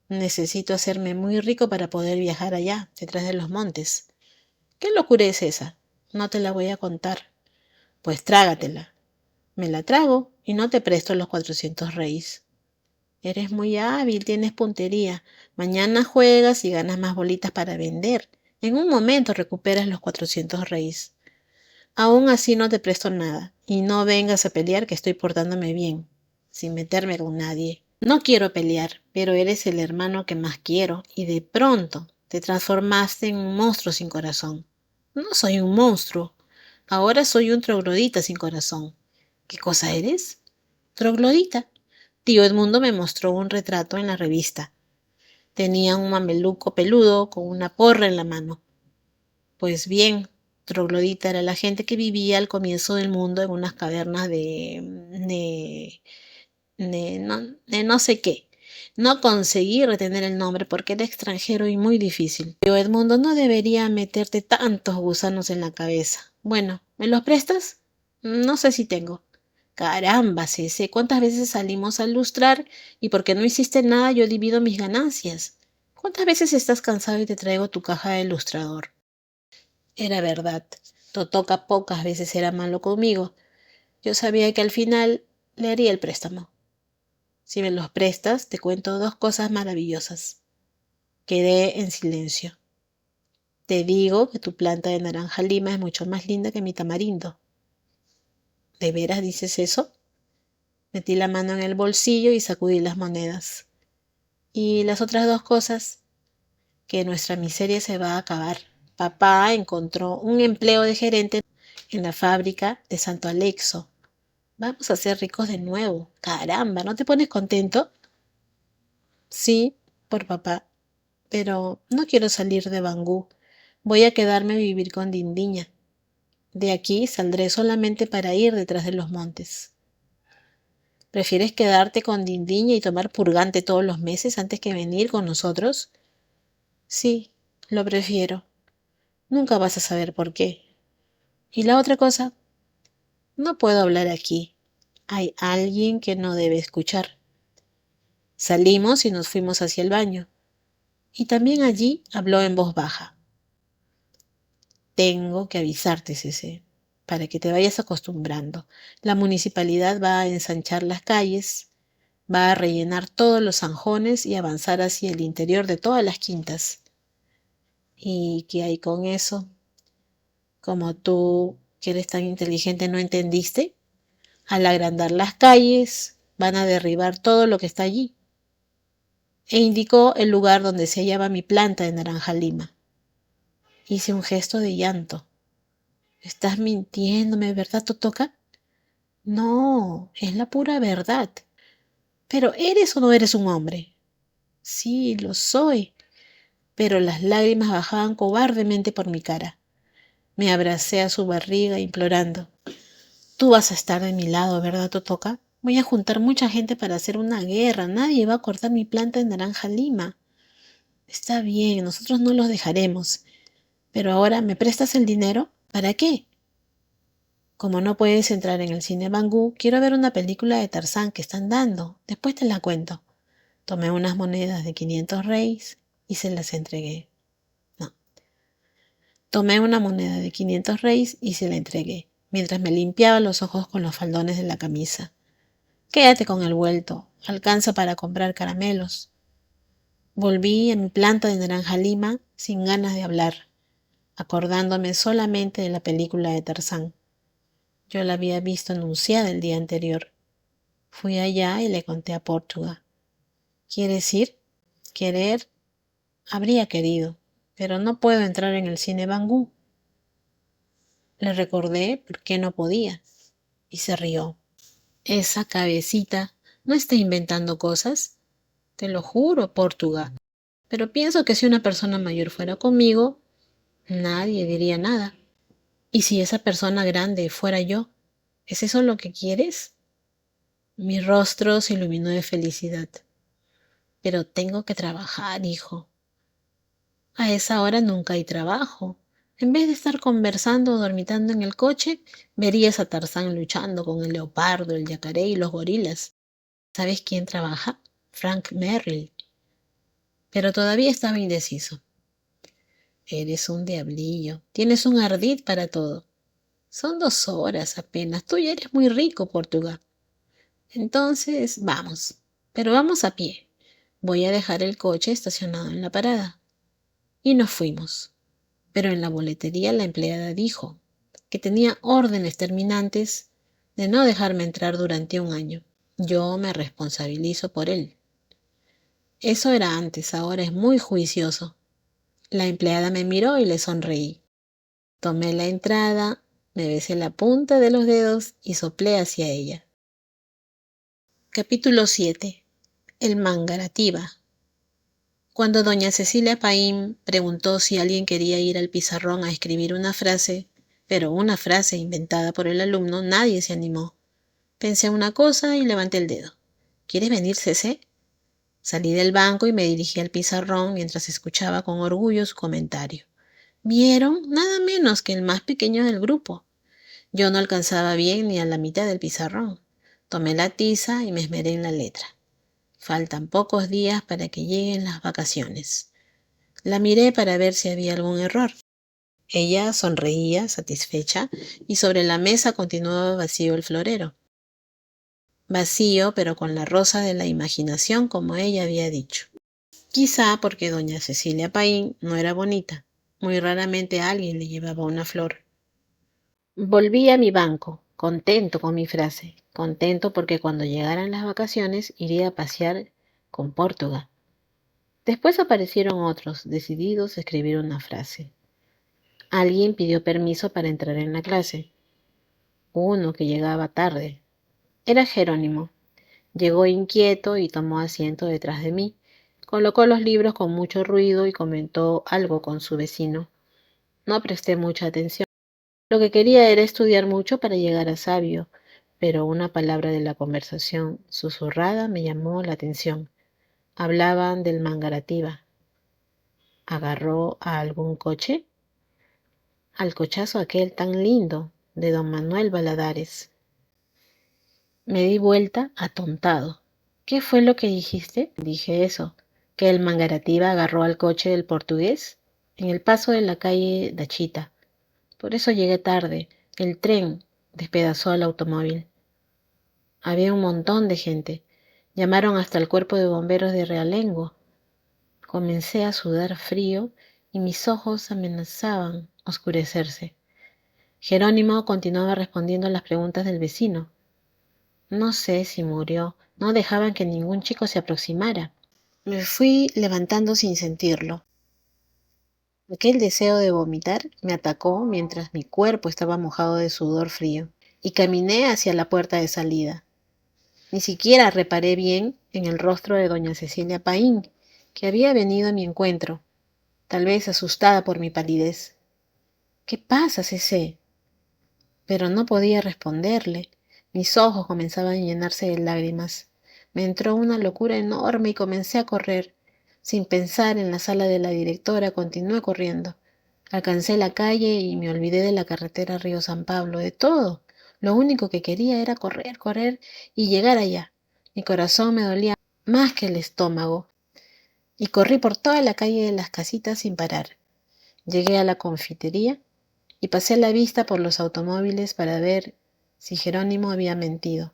Necesito hacerme muy rico para poder viajar allá, detrás de los montes. ¿Qué locura es esa? No te la voy a contar. Pues trágatela. Me la trago y no te presto los 400 reis. Eres muy hábil, tienes puntería. Mañana juegas y ganas más bolitas para vender. En un momento recuperas los 400 reis. Aún así no te presto nada, y no vengas a pelear que estoy portándome bien, sin meterme con nadie. No quiero pelear, pero eres el hermano que más quiero, y de pronto te transformaste en un monstruo sin corazón. No soy un monstruo, ahora soy un troglodita sin corazón. ¿Qué cosa eres? Troglodita. Tío Edmundo me mostró un retrato en la revista. Tenía un mameluco peludo con una porra en la mano. Pues bien, troglodita era la gente que vivía al comienzo del mundo en unas cavernas de no sé qué. No conseguí retener el nombre porque era extranjero y muy difícil. Yo, Edmundo, no debería meterte tantos gusanos en la cabeza. Bueno, ¿me los prestas? No sé si tengo. Caramba, Cece, ¿cuántas veces salimos a lustrar y porque no hiciste nada yo divido mis ganancias? ¿Cuántas veces estás cansado y te traigo tu caja de ilustrador? Era verdad. Totoca pocas veces era malo conmigo. Yo sabía que al final le haría el préstamo. Si me los prestas, te cuento dos cosas maravillosas. Quedé en silencio. Te digo que tu planta de naranja lima es mucho más linda que mi tamarindo. ¿De veras dices eso? Metí la mano en el bolsillo y sacudí las monedas. Y las otras dos cosas, que nuestra miseria se va a acabar. Papá encontró un empleo de gerente en la fábrica de Santo Alexo. Vamos a ser ricos de nuevo. Caramba, ¿no te pones contento? Sí, por papá. pero no quiero salir de Bangú. Voy a quedarme a vivir con Dindiña. De aquí saldré solamente para ir detrás de los montes. ¿Prefieres quedarte con Dindiña y tomar purgante todos los meses antes que venir con nosotros? Sí, lo prefiero. Nunca vas a saber por qué. Y la otra cosa, no puedo hablar aquí. Hay alguien que no debe escuchar. Salimos y nos fuimos hacia el baño. Y también allí habló en voz baja. Tengo que avisarte, Cece, para que te vayas acostumbrando. La municipalidad va a ensanchar las calles, va a rellenar todos los zanjones y avanzar hacia el interior de todas las quintas. ¿Y qué hay con eso? Como tú, que eres tan inteligente, ¿no entendiste? Al agrandar las calles, van a derribar todo lo que está allí. E indicó el lugar donde se hallaba mi planta de naranja lima. Hice un gesto de llanto. ¿Estás mintiéndome, verdad, Totoka? No, es la pura verdad. ¿Pero eres o no eres un hombre? Sí, lo soy. Pero las lágrimas bajaban cobardemente por mi cara. Me abracé a su barriga implorando. Tú vas a estar de mi lado, ¿verdad, Totoka? Voy a juntar mucha gente para hacer una guerra. Nadie va a cortar mi planta de naranja lima. Está bien, nosotros no los dejaremos. Pero ahora, ¿me prestas el dinero? ¿Para qué? Como no puedes entrar en el cine Bangú, quiero ver una película de Tarzán que están dando. Después te la cuento. Tomé unas monedas de 500 reis y se las entregué. No. Tomé una moneda de 500 reis y se la entregué, mientras me limpiaba los ojos con los faldones de la camisa. Quédate con el vuelto. Alcanza para comprar caramelos. Volví a mi planta de naranja lima sin ganas de hablar, acordándome solamente de la película de Tarzán. Yo la había visto anunciada el día anterior. Fui allá y le conté a Portuga. ¿Quieres ir? Querer, habría querido, pero no puedo entrar en el cine Bangú. Le recordé por qué no podía, y se rió. Esa cabecita no está inventando cosas. Te lo juro, Portuga. Pero pienso que si una persona mayor fuera conmigo, nadie diría nada. ¿Y si esa persona grande fuera yo? ¿Es eso lo que quieres? Mi rostro se iluminó de felicidad. Pero tengo que trabajar, hijo. A esa hora nunca hay trabajo. En vez de estar conversando o dormitando en el coche, verías a Tarzán luchando con el leopardo, el yacaré y los gorilas. ¿Sabes quién trabaja? Frank Merrill. Pero todavía estaba indeciso. Eres un diablillo. Tienes un ardid para todo. Son 2 horas apenas. Tú ya eres muy rico, Portugal. Entonces, vamos. Pero vamos a pie. Voy a dejar el coche estacionado en la parada. Y nos fuimos. Pero en la boletería la empleada dijo que tenía órdenes terminantes de no dejarme entrar durante un año. Yo me responsabilizo por él. Eso era antes, ahora es muy juicioso. La empleada me miró y le sonreí. Tomé la entrada, me besé la punta de los dedos y soplé hacia ella. Capítulo 7. El Mangaratiba. Cuando doña Cecilia Paín preguntó si alguien quería ir al pizarrón a escribir una frase, pero una frase inventada por el alumno, nadie se animó. Pensé una cosa y levanté el dedo. ¿Quieres venir, Cece? Salí del banco y me dirigí al pizarrón mientras escuchaba con orgullo su comentario. ¿Vieron? Nada menos que el más pequeño del grupo. Yo no alcanzaba bien ni a la mitad del pizarrón. Tomé la tiza y me esmeré en la letra. Faltan pocos días para que lleguen las vacaciones. La miré para ver si había algún error. Ella sonreía, satisfecha, y sobre la mesa continuaba vacío el florero. Vacío, pero con la rosa de la imaginación, como ella había dicho. Quizá porque doña Cecilia Paín no era bonita. Muy raramente alguien le llevaba una flor. Volví a mi banco, contento con mi frase, contento porque cuando llegaran las vacaciones iría a pasear con Portugal. Después aparecieron otros, decididos a escribir una frase. Alguien pidió permiso para entrar en la clase. Uno que llegaba tarde. Era Jerónimo. Llegó inquieto y tomó asiento detrás de mí, Colocó los libros con mucho ruido y comentó algo con su vecino. No presté mucha atención. Lo que quería era estudiar mucho para llegar a sabio, pero una palabra de la conversación susurrada me llamó la atención. Hablaban del Mangaratiba. ¿Agarró a algún coche? Al cochazo aquel tan lindo de don Manuel Valadares. Me di vuelta atontado. ¿Qué fue lo que dijiste? Dije eso, que el Mangaratiba agarró al coche del portugués en el paso de la calle Dachita. Por eso llegué tarde. El tren despedazó al automóvil. Había un montón de gente. Llamaron hasta el cuerpo de bomberos de Realengo. Comencé a sudar frío y mis ojos amenazaban oscurecerse. Jerónimo continuaba respondiendo a las preguntas del vecino. No sé si murió. No dejaban que ningún chico se aproximara. Me fui levantando sin sentirlo. Aquel deseo de vomitar me atacó mientras mi cuerpo estaba mojado de sudor frío, y caminé hacia la puerta de salida. Ni siquiera reparé bien en el rostro de doña Cecilia Paín, que había venido a mi encuentro, tal vez asustada por mi palidez. ¿Qué pasa, Cecé? Pero no podía responderle. Mis ojos comenzaban a llenarse de lágrimas. Me entró una locura enorme y comencé a correr. Sin pensar en la sala de la directora, continué corriendo. Alcancé la calle y me olvidé de la carretera Río San Pablo, de todo. Lo único que quería era correr, correr y llegar allá. Mi corazón me dolía más que el estómago y corrí por toda la calle de las casitas sin parar. Llegué a la confitería y pasé la vista por los automóviles para ver si Jerónimo había mentido.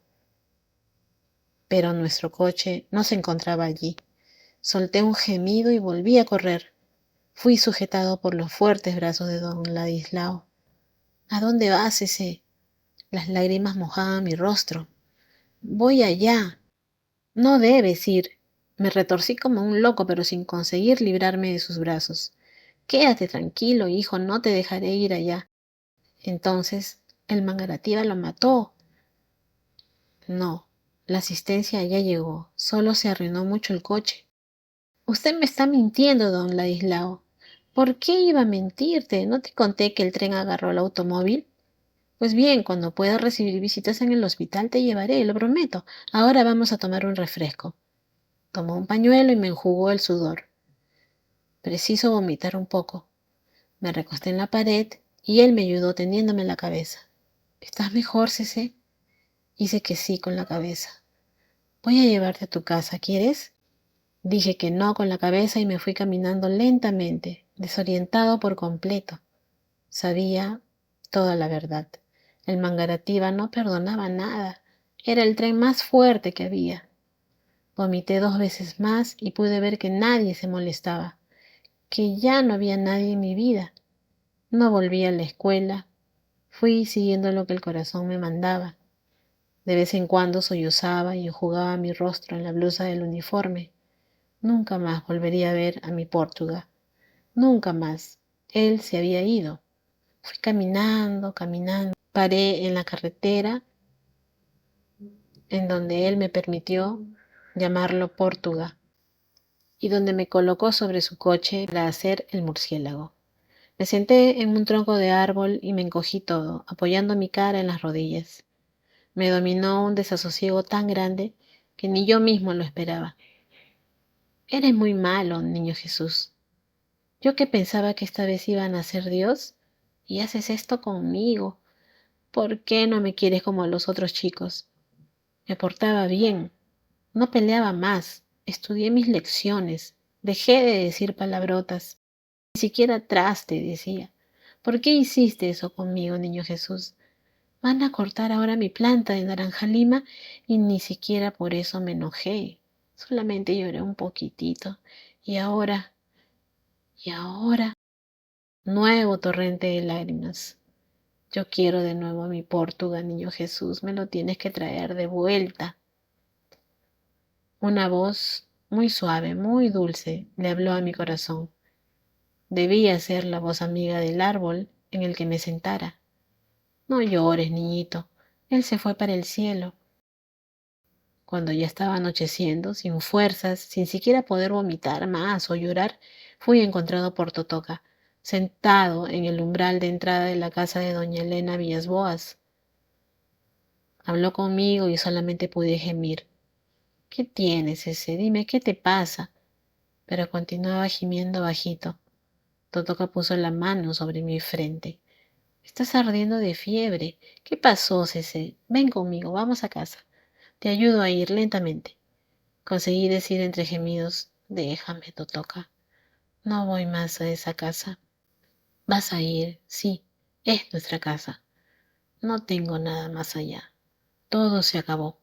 Pero nuestro coche no se encontraba allí. Solté un gemido y volví a correr. Fui sujetado por los fuertes brazos de don Ladislao. ¿A dónde vas, ese? Las lágrimas mojaban mi rostro. Voy allá. No debes ir. Me retorcí como un loco, pero sin conseguir librarme de sus brazos. Quédate tranquilo, hijo, no te dejaré ir allá. Entonces, el Mangaratiba lo mató. No, la asistencia ya llegó, solo se arruinó mucho el coche. Usted me está mintiendo, don Ladislao. ¿Por qué iba a mentirte? ¿No te conté que el tren agarró el automóvil? Pues bien, cuando pueda recibir visitas en el hospital te llevaré, lo prometo. Ahora vamos a tomar un refresco. Tomó un pañuelo y me enjugó el sudor. Preciso vomitar un poco. Me recosté en la pared y él me ayudó tendiéndome la cabeza. ¿Estás mejor, Cecé? Hice que sí con la cabeza. Voy a llevarte a tu casa, ¿quieres? Dije que no con la cabeza y me fui caminando lentamente, desorientado por completo. Sabía toda la verdad. El Mangaratiba no perdonaba nada. Era el tren más fuerte que había. Vomité 2 veces más y pude ver que nadie se molestaba, que ya no había nadie en mi vida. No volví a la escuela. Fui siguiendo lo que el corazón me mandaba. De vez en cuando sollozaba y enjugaba mi rostro en la blusa del uniforme. Nunca más volvería a ver a mi Pórtuga. Nunca más. Él se había ido. Fui caminando, caminando. Paré en la carretera en donde él me permitió llamarlo Pórtuga y donde me colocó sobre su coche para hacer el murciélago. Me senté en un tronco de árbol y me encogí todo, apoyando mi cara en las rodillas. Me dominó un desasosiego tan grande que ni yo mismo lo esperaba. Eres muy malo, niño Jesús. Yo que pensaba que esta vez iba a nacer Dios, y haces esto conmigo. ¿Por qué no me quieres como a los otros chicos? Me portaba bien, no peleaba más, estudié mis lecciones, dejé de decir palabrotas. Ni siquiera traste, decía. ¿Por qué hiciste eso conmigo, niño Jesús? Van a cortar ahora mi planta de naranja lima y ni siquiera por eso me enojé. Solamente lloré un poquitito. Y ahora, nuevo torrente de lágrimas. Yo quiero de nuevo a mi Pórtuga, niño Jesús, me lo tienes que traer de vuelta. Una voz muy suave, muy dulce, le habló a mi corazón. Debía ser la voz amiga del árbol en el que me sentara. No llores, niñito, él se fue para el cielo. Cuando ya estaba anocheciendo, sin fuerzas, sin siquiera poder vomitar más o llorar, fui encontrado por Totoka, sentado en el umbral de entrada de la casa de doña Elena Villasboas. Habló conmigo y solamente pude gemir. ¿Qué tienes, ese? Dime, ¿qué te pasa? Pero continuaba gimiendo bajito. Totoka puso la mano sobre mi frente. Estás ardiendo de fiebre. ¿Qué pasó, Cece? Ven conmigo, vamos a casa. Te ayudo a ir lentamente. Conseguí decir entre gemidos, déjame, Totoka. No voy más a esa casa. Vas a ir, sí, es nuestra casa. No tengo nada más allá. Todo se acabó.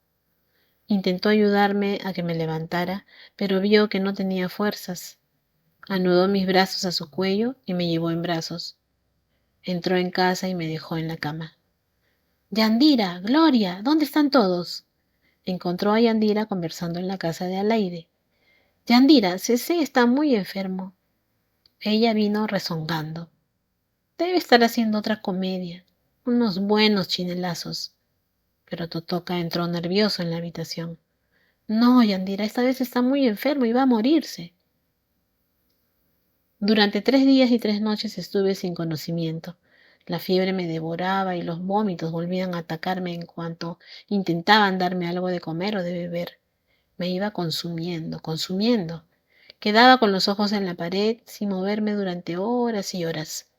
Intentó ayudarme a que me levantara, pero vio que no tenía fuerzas. Anudó mis brazos a su cuello y me llevó en brazos. Entró en casa y me dejó en la cama. Yandira, Gloria, ¿dónde están todos? Encontró a Yandira conversando en la casa de Alaide. Yandira, Cece está muy enfermo. Ella vino rezongando. Debe estar haciendo otra comedia, unos buenos chinelazos. Pero Totoka entró nervioso en la habitación. No, Yandira, esta vez está muy enfermo y va a morirse. Durante 3 días y 3 noches estuve sin conocimiento. La fiebre me devoraba y los vómitos volvían a atacarme en cuanto intentaban darme algo de comer o de beber. Me iba consumiendo, consumiendo. Quedaba con los ojos en la pared sin moverme durante horas y horas.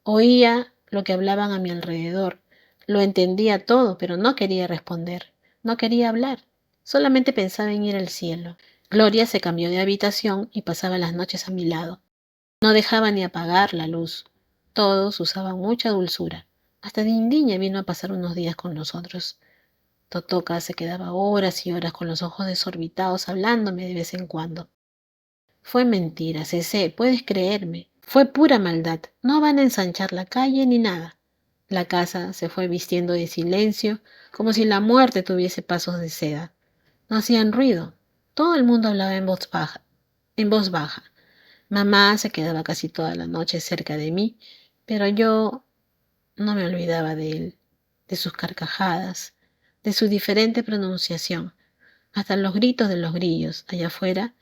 Oía lo que hablaban a mi alrededor. Lo entendía todo, pero no quería responder. No quería hablar. Solamente pensaba en ir al cielo. Gloria se cambió de habitación y pasaba las noches a mi lado. No dejaba ni apagar la luz. Todos usaban mucha dulzura. Hasta Dindiña vino a pasar unos días con nosotros. Totoka se quedaba horas y horas con los ojos desorbitados hablándome de vez en cuando. Fue mentira, Cece, puedes creerme. Fue pura maldad. No van a ensanchar la calle ni nada. La casa se fue vistiendo de silencio, como si la muerte tuviese pasos de seda. No hacían ruido. Todo el mundo hablaba en voz baja. En voz baja. Mamá se quedaba casi toda la noche cerca de mí, pero yo no me olvidaba de él, de sus carcajadas, de su diferente pronunciación. Hasta los gritos de los grillos allá afuera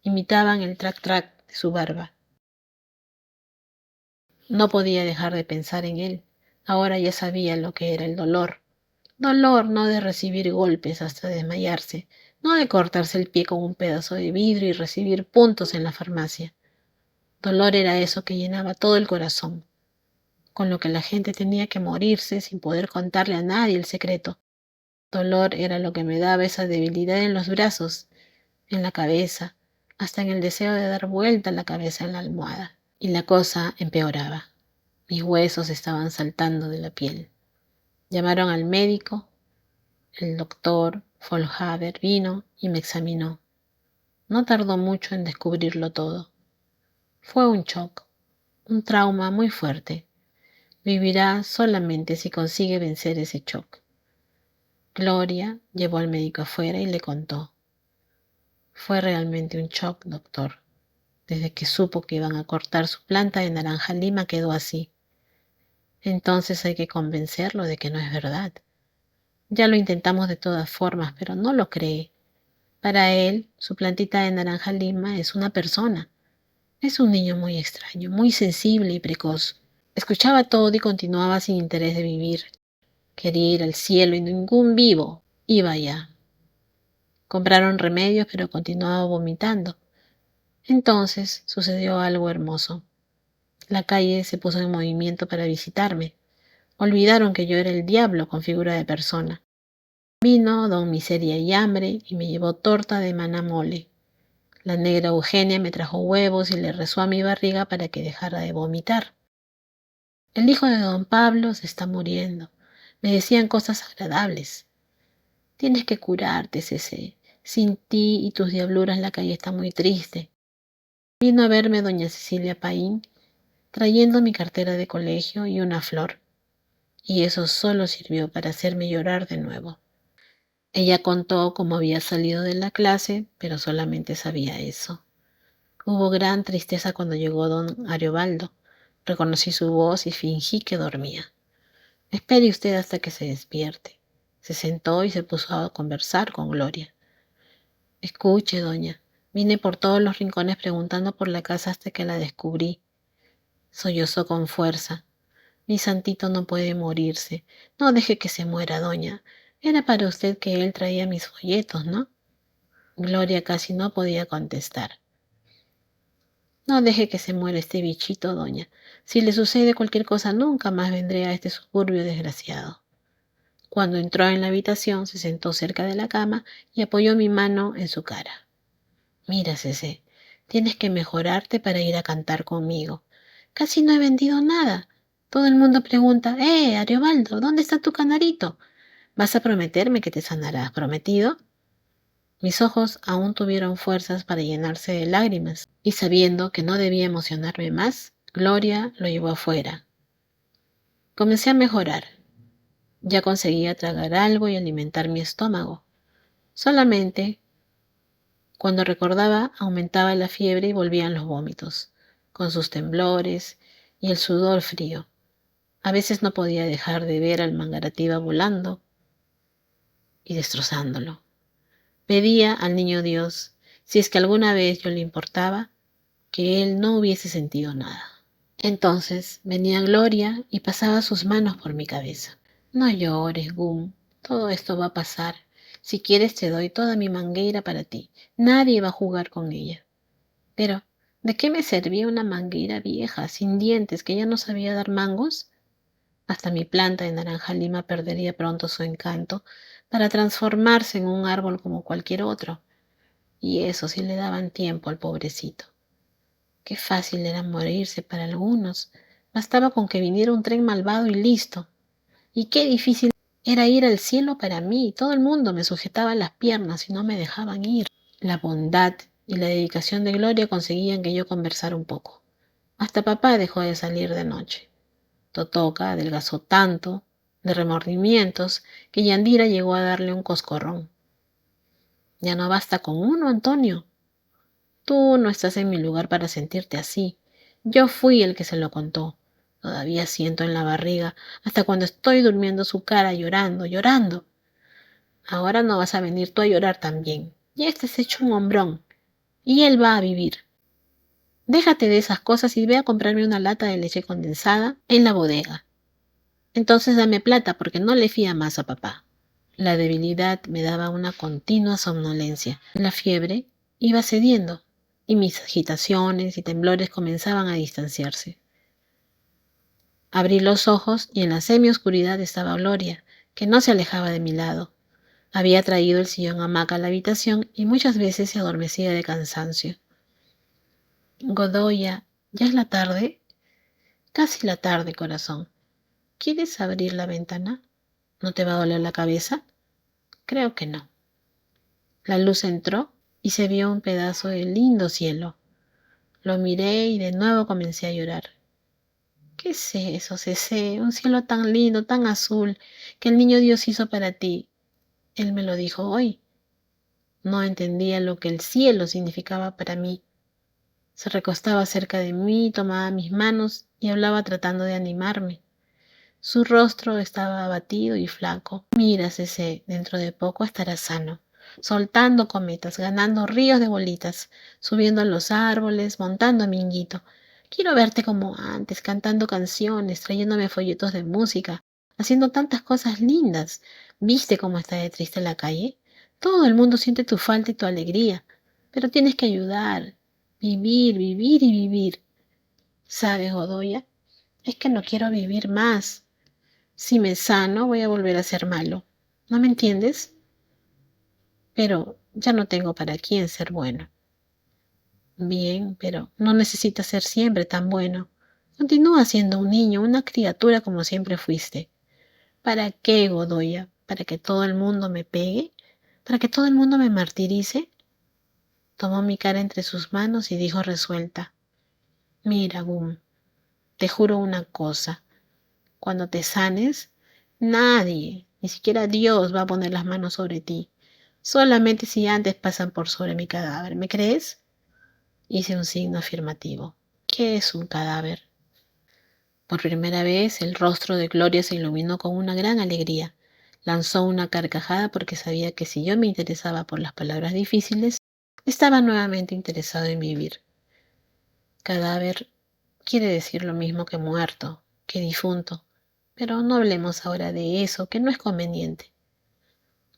imitaban el trac-trac de su barba. No podía dejar de pensar en él. Ahora ya sabía lo que era el dolor. Dolor no de recibir golpes hasta desmayarse, no de cortarse el pie con un pedazo de vidrio y recibir puntos en la farmacia. Dolor era eso que llenaba todo el corazón, con lo que la gente tenía que morirse sin poder contarle a nadie el secreto. Dolor era lo que me daba esa debilidad en los brazos, en la cabeza, hasta en el deseo de dar vuelta la cabeza en la almohada. Y la cosa empeoraba. Mis huesos estaban saltando de la piel. Llamaron al médico. El doctor Folhaber vino y me examinó. No tardó mucho en descubrirlo todo. Fue un shock, un trauma muy fuerte. Vivirá solamente si consigue vencer ese shock. Gloria llevó al médico afuera y le contó. Fue realmente un shock, doctor. Desde que supo que iban a cortar su planta de naranja lima quedó así. Entonces hay que convencerlo de que no es verdad. Ya lo intentamos de todas formas, pero no lo cree. Para él, su plantita de naranja lima es una persona. Es un niño muy extraño, muy sensible y precoz. Escuchaba todo y continuaba sin interés de vivir. Quería ir al cielo y ningún vivo iba allá. Compraron remedios, pero continuaba vomitando. Entonces sucedió algo hermoso. La calle se puso en movimiento para visitarme. Olvidaron que yo era el diablo con figura de persona. Vino don Miseria y Hambre y me llevó torta de maná mole. La negra Eugenia me trajo huevos y le rezó a mi barriga para que dejara de vomitar. El hijo de don Pablo se está muriendo. Me decían cosas agradables. Tienes que curarte, Cece. Sin ti y tus diabluras la calle está muy triste. Vino a verme doña Cecilia Paín, trayendo mi cartera de colegio y una flor. Y eso solo sirvió para hacerme llorar de nuevo. Ella contó cómo había salido de la clase, pero solamente sabía eso. Hubo gran tristeza cuando llegó don Ariobaldo. Reconocí su voz y fingí que dormía. Espere usted hasta que se despierte. Se sentó y se puso a conversar con Gloria. Escuche, doña, vine por todos los rincones preguntando por la casa hasta que la descubrí. Sollozó con fuerza. Mi santito no puede morirse. No deje que se muera, doña. Era para usted que él traía mis folletos, ¿no? Gloria casi no podía contestar. No deje que se muera este bichito, doña. Si le sucede cualquier cosa, nunca más vendré a este suburbio desgraciado. Cuando entró en la habitación, se sentó cerca de la cama y apoyó mi mano en su cara. Mira, Cece, tienes que mejorarte para ir a cantar conmigo. Casi no he vendido nada. Todo el mundo pregunta, Ariobaldo, ¿dónde está tu canarito? ¿Vas a prometerme que te sanarás? ¿Prometido? Mis ojos aún tuvieron fuerzas para llenarse de lágrimas, y sabiendo que no debía emocionarme más, Gloria lo llevó afuera. Comencé a mejorar. Ya conseguía tragar algo y alimentar mi estómago. Solamente cuando recordaba aumentaba la fiebre y volvían los vómitos, con sus temblores y el sudor frío. A veces no podía dejar de ver al Mangaratiba volando y destrozándolo. Pedía al niño Dios, si es que alguna vez yo le importaba, que él no hubiese sentido nada. Entonces venía Gloria y pasaba sus manos por mi cabeza. No llores, Gum, todo esto va a pasar. Si quieres te doy toda mi mangueira para ti. Nadie va a jugar con ella. Pero, ¿de qué me servía una mangueira vieja, sin dientes, que ya no sabía dar mangos? Hasta mi planta de naranja lima perdería pronto su encanto para transformarse en un árbol como cualquier otro. Y eso sí le daban tiempo al pobrecito. Qué fácil era morirse para algunos. Bastaba con que viniera un tren malvado y listo. Y qué difícil era ir al cielo para mí. Todo el mundo me sujetaba las piernas y no me dejaban ir. La bondad y la dedicación de Gloria conseguían que yo conversara un poco. Hasta papá dejó de salir de noche. Totoca adelgazó tanto de remordimientos que Yandira llegó a darle un coscorrón. Ya no basta con uno, Antonio. Tú no estás en mi lugar para sentirte así. Yo fui el que se lo contó. Todavía siento en la barriga, hasta cuando estoy durmiendo su cara llorando, llorando. Ahora no vas a venir tú a llorar también. Ya estás hecho un hombrón. Y él va a vivir. Déjate de esas cosas y ve a comprarme una lata de leche condensada en la bodega. Entonces dame plata porque no le fía más a papá. La debilidad me daba una continua somnolencia. La fiebre iba cediendo y mis agitaciones y temblores comenzaban a distanciarse. Abrí los ojos y en la semioscuridad estaba Gloria, que no se alejaba de mi lado. Había traído el sillón hamaca a la habitación y muchas veces se adormecía de cansancio. Godoya, ¿ya es la tarde? Casi la tarde, corazón. ¿Quieres abrir la ventana? ¿No te va a doler la cabeza? Creo que no. La luz entró y se vio un pedazo de lindo cielo. Lo miré y de nuevo comencé a llorar. ¿Qué es eso, Cece? Un cielo tan lindo, tan azul, que el niño Dios hizo para ti. Él me lo dijo hoy. No entendía lo que el cielo significaba para mí. Se recostaba cerca de mí, tomaba mis manos y hablaba tratando de animarme. Su rostro estaba abatido y flaco. Mira, Cece, dentro de poco estarás sano, soltando cometas, ganando ríos de bolitas, subiendo a los árboles, montando a Minguito. Quiero verte como antes, cantando canciones, trayéndome folletos de música, haciendo tantas cosas lindas. ¿Viste cómo está de triste la calle? Todo el mundo siente tu falta y tu alegría, pero tienes que ayudar, vivir, vivir y vivir. ¿Sabes, Godoya? Es que no quiero vivir más. Si me sano, voy a volver a ser malo. ¿No me entiendes? Pero ya no tengo para quién ser bueno. Bien, pero no necesitas ser siempre tan bueno. Continúa siendo un niño, una criatura como siempre fuiste. ¿Para qué, Godoya? ¿Para que todo el mundo me pegue? ¿Para que todo el mundo me martirice? Tomó mi cara entre sus manos y dijo resuelta: Mira, Gum, te juro una cosa. Cuando te sanes, nadie, ni siquiera Dios, va a poner las manos sobre ti. Solamente si antes pasan por sobre mi cadáver. ¿Me crees? Hice un signo afirmativo. ¿Qué es un cadáver? Por primera vez el rostro de Gloria se iluminó con una gran alegría. Lanzó una carcajada porque sabía que si yo me interesaba por las palabras difíciles, estaba nuevamente interesado en vivir. Cadáver quiere decir lo mismo que muerto, que difunto, pero no hablemos ahora de eso, que no es conveniente.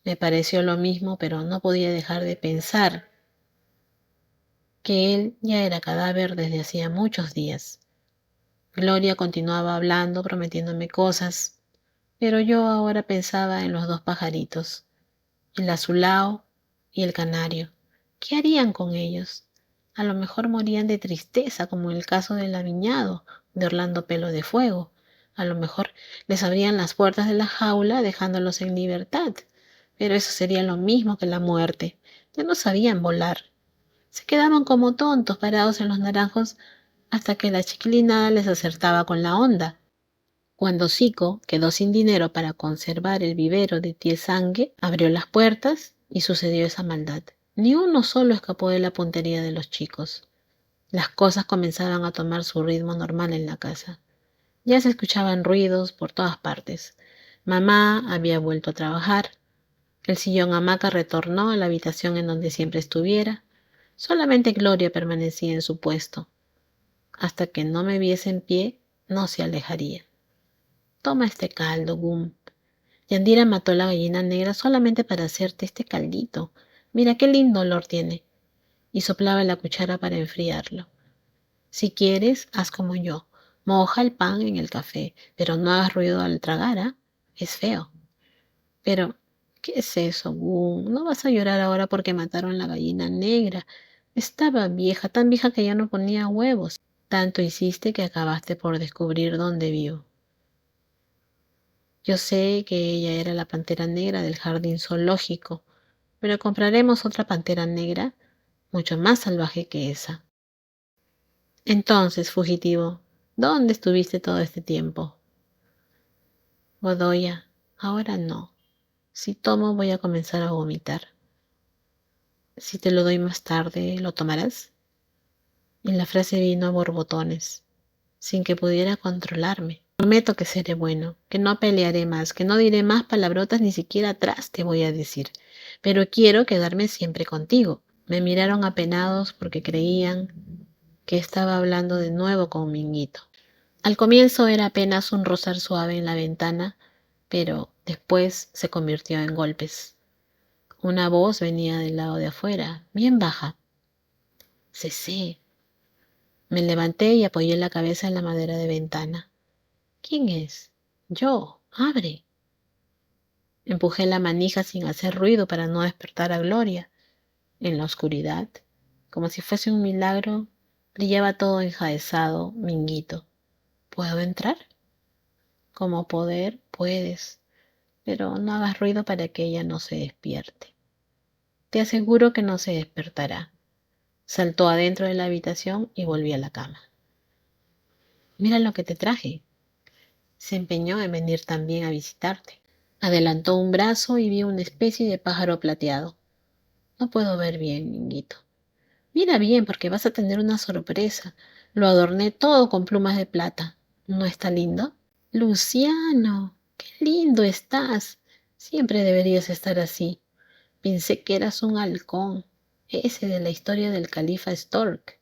Me pareció lo mismo, pero no podía dejar de pensar que él ya era cadáver desde hacía muchos días. Gloria continuaba hablando, prometiéndome cosas, pero yo ahora pensaba en los dos pajaritos, el azulao y el canario. ¿Qué harían con ellos? A lo mejor morían de tristeza, como en el caso del aviñado de Orlando Pelo de Fuego. A lo mejor les abrían las puertas de la jaula dejándolos en libertad. Pero eso sería lo mismo que la muerte. Ya no sabían volar. Se quedaban como tontos parados en los naranjos hasta que la chiquilinada les acertaba con la onda. Cuando Zico quedó sin dinero para conservar el vivero de Tiesangue, abrió las puertas y sucedió esa maldad. Ni uno solo escapó de la puntería de los chicos. Las cosas comenzaban a tomar su ritmo normal en la casa. Ya se escuchaban ruidos por todas partes. Mamá había vuelto a trabajar. El sillón hamaca retornó a la habitación en donde siempre estuviera. Solamente Gloria permanecía en su puesto. Hasta que no me viese en pie, no se alejaría. Toma este caldo, Gum. Yandira mató la gallina negra solamente para hacerte este caldito. Mira qué lindo olor tiene. Y soplaba la cuchara para enfriarlo. Si quieres, haz como yo. Moja el pan en el café, pero no hagas ruido al tragar, ¿ah? Es feo. Pero, ¿qué es eso, Gum? No vas a llorar ahora porque mataron la gallina negra. Estaba vieja, tan vieja que ya no ponía huevos. Tanto hiciste que acabaste por descubrir dónde vivo. Yo sé que ella era la pantera negra del jardín zoológico, pero compraremos otra pantera negra mucho más salvaje que esa. Entonces, fugitivo, ¿dónde estuviste todo este tiempo? Godoya, ahora no. Si tomo voy a comenzar a vomitar. Si te lo doy más tarde, ¿lo tomarás? Y la frase vino a borbotones, sin que pudiera controlarme. Prometo que seré bueno, que no pelearé más, que no diré más palabrotas, ni siquiera atrás te voy a decir. Pero quiero quedarme siempre contigo. Me miraron apenados porque creían que estaba hablando de nuevo con Minguito. Al comienzo era apenas un rozar suave en la ventana, pero después se convirtió en golpes. Una voz venía del lado de afuera, bien baja. Cesé. Me levanté y apoyé la cabeza en la madera de ventana. ¿Quién es? Yo. Abre. Empujé la manija sin hacer ruido para no despertar a Gloria. En la oscuridad, como si fuese un milagro, brillaba todo enjaezado, Minguito. ¿Puedo entrar? Como poder, puedes, pero no hagas ruido para que ella no se despierte. Te aseguro que no se despertará. Saltó adentro de la habitación y volví a la cama. Mira lo que te traje. Se empeñó en venir también a visitarte. Adelantó un brazo y vi una especie de pájaro plateado. No puedo ver bien, Minguito. Mira bien, porque vas a tener una sorpresa. Lo adorné todo con plumas de plata. ¿No está lindo? Luciano, qué lindo estás. Siempre deberías estar así. Pensé que eras un halcón, ese de la historia del califa Stork.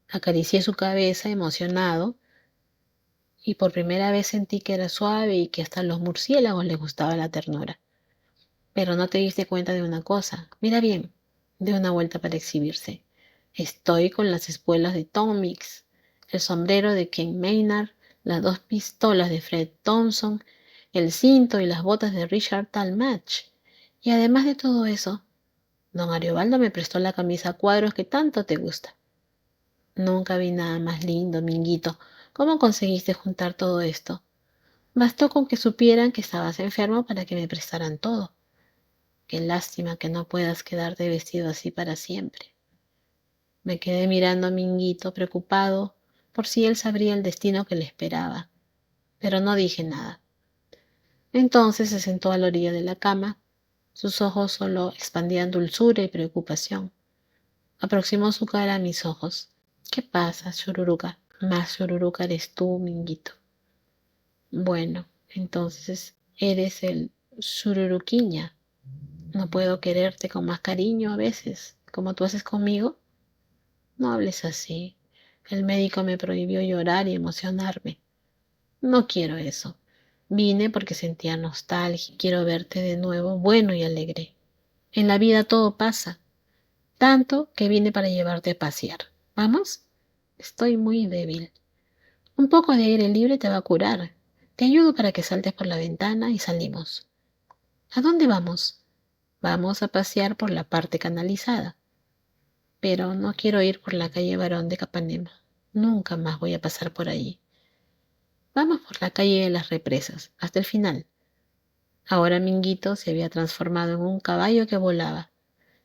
Acaricié su cabeza emocionado y por primera vez sentí que era suave y que hasta a los murciélagos les gustaba la ternura. Pero no te diste cuenta de una cosa. Mira bien, de una vuelta para exhibirse. Estoy con las espuelas de Tom Mix, el sombrero de Ken Maynard, las dos pistolas de Fred Thompson, el cinto y las botas de Richard Talmadge. Y además de todo eso, don Ariobaldo me prestó la camisa a cuadros que tanto te gusta. Nunca vi nada más lindo, Minguito. ¿Cómo conseguiste juntar todo esto? Bastó con que supieran que estabas enfermo para que me prestaran todo. Qué lástima que no puedas quedarte vestido así para siempre. Me quedé mirando a Minguito, preocupado por si él sabría el destino que le esperaba, pero no dije nada. Entonces se sentó a la orilla de la cama. Sus ojos solo expandían dulzura y preocupación. Aproximó su cara a mis ojos. ¿Qué pasa, Chururuca? Más Chururuca eres tú, Minguito. Bueno, entonces eres el Sururuquiña, ¿no puedo quererte con más cariño a veces, como tú haces conmigo? No hables así. El médico me prohibió llorar y emocionarme. No quiero eso. Vine porque sentía nostalgia y quiero verte de nuevo bueno y alegre. En la vida todo pasa, tanto que vine para llevarte a pasear. ¿Vamos? Estoy muy débil. Un poco de aire libre te va a curar. Te ayudo para que saltes por la ventana y salimos. ¿A dónde vamos? Vamos a pasear por la parte canalizada. Pero no quiero ir por la calle Barón de Capanema. Nunca más voy a pasar por allí. Vamos por la calle de las represas, hasta el final. Ahora Minguito se había transformado en un caballo que volaba.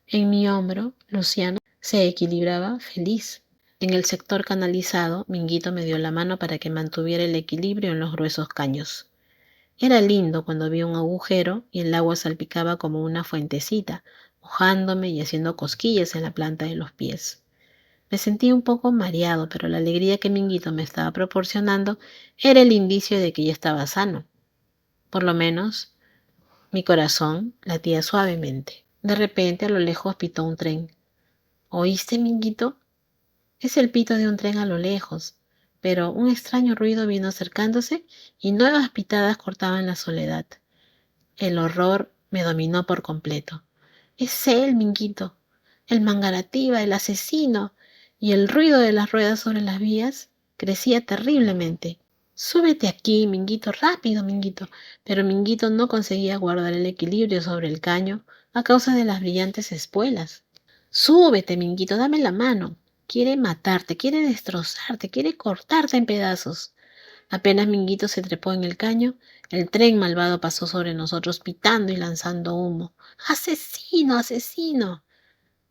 En mi hombro, Luciano se equilibraba feliz. En el sector canalizado, Minguito me dio la mano para que mantuviera el equilibrio en los gruesos caños. Era lindo cuando había un agujero y el agua salpicaba como una fuentecita, mojándome y haciendo cosquillas en la planta de los pies. Me sentí un poco mareado, pero la alegría que Minguito me estaba proporcionando era el indicio de que ya estaba sano. Por lo menos, mi corazón latía suavemente. De repente, a lo lejos pitó un tren. ¿Oíste, Minguito? Es el pito de un tren a lo lejos, pero un extraño ruido vino acercándose y nuevas pitadas cortaban la soledad. El horror me dominó por completo. Es él, Minguito, el Mangaratiba, el asesino, y el ruido de las ruedas sobre las vías crecía terriblemente. Súbete aquí, Minguito, rápido, Minguito. Pero Minguito no conseguía guardar el equilibrio sobre el caño a causa de las brillantes espuelas. Súbete, Minguito, dame la mano. Quiere matarte, quiere destrozarte, quiere cortarte en pedazos. Apenas Minguito se trepó en el caño, el tren malvado pasó sobre nosotros pitando y lanzando humo. ¡Asesino, asesino!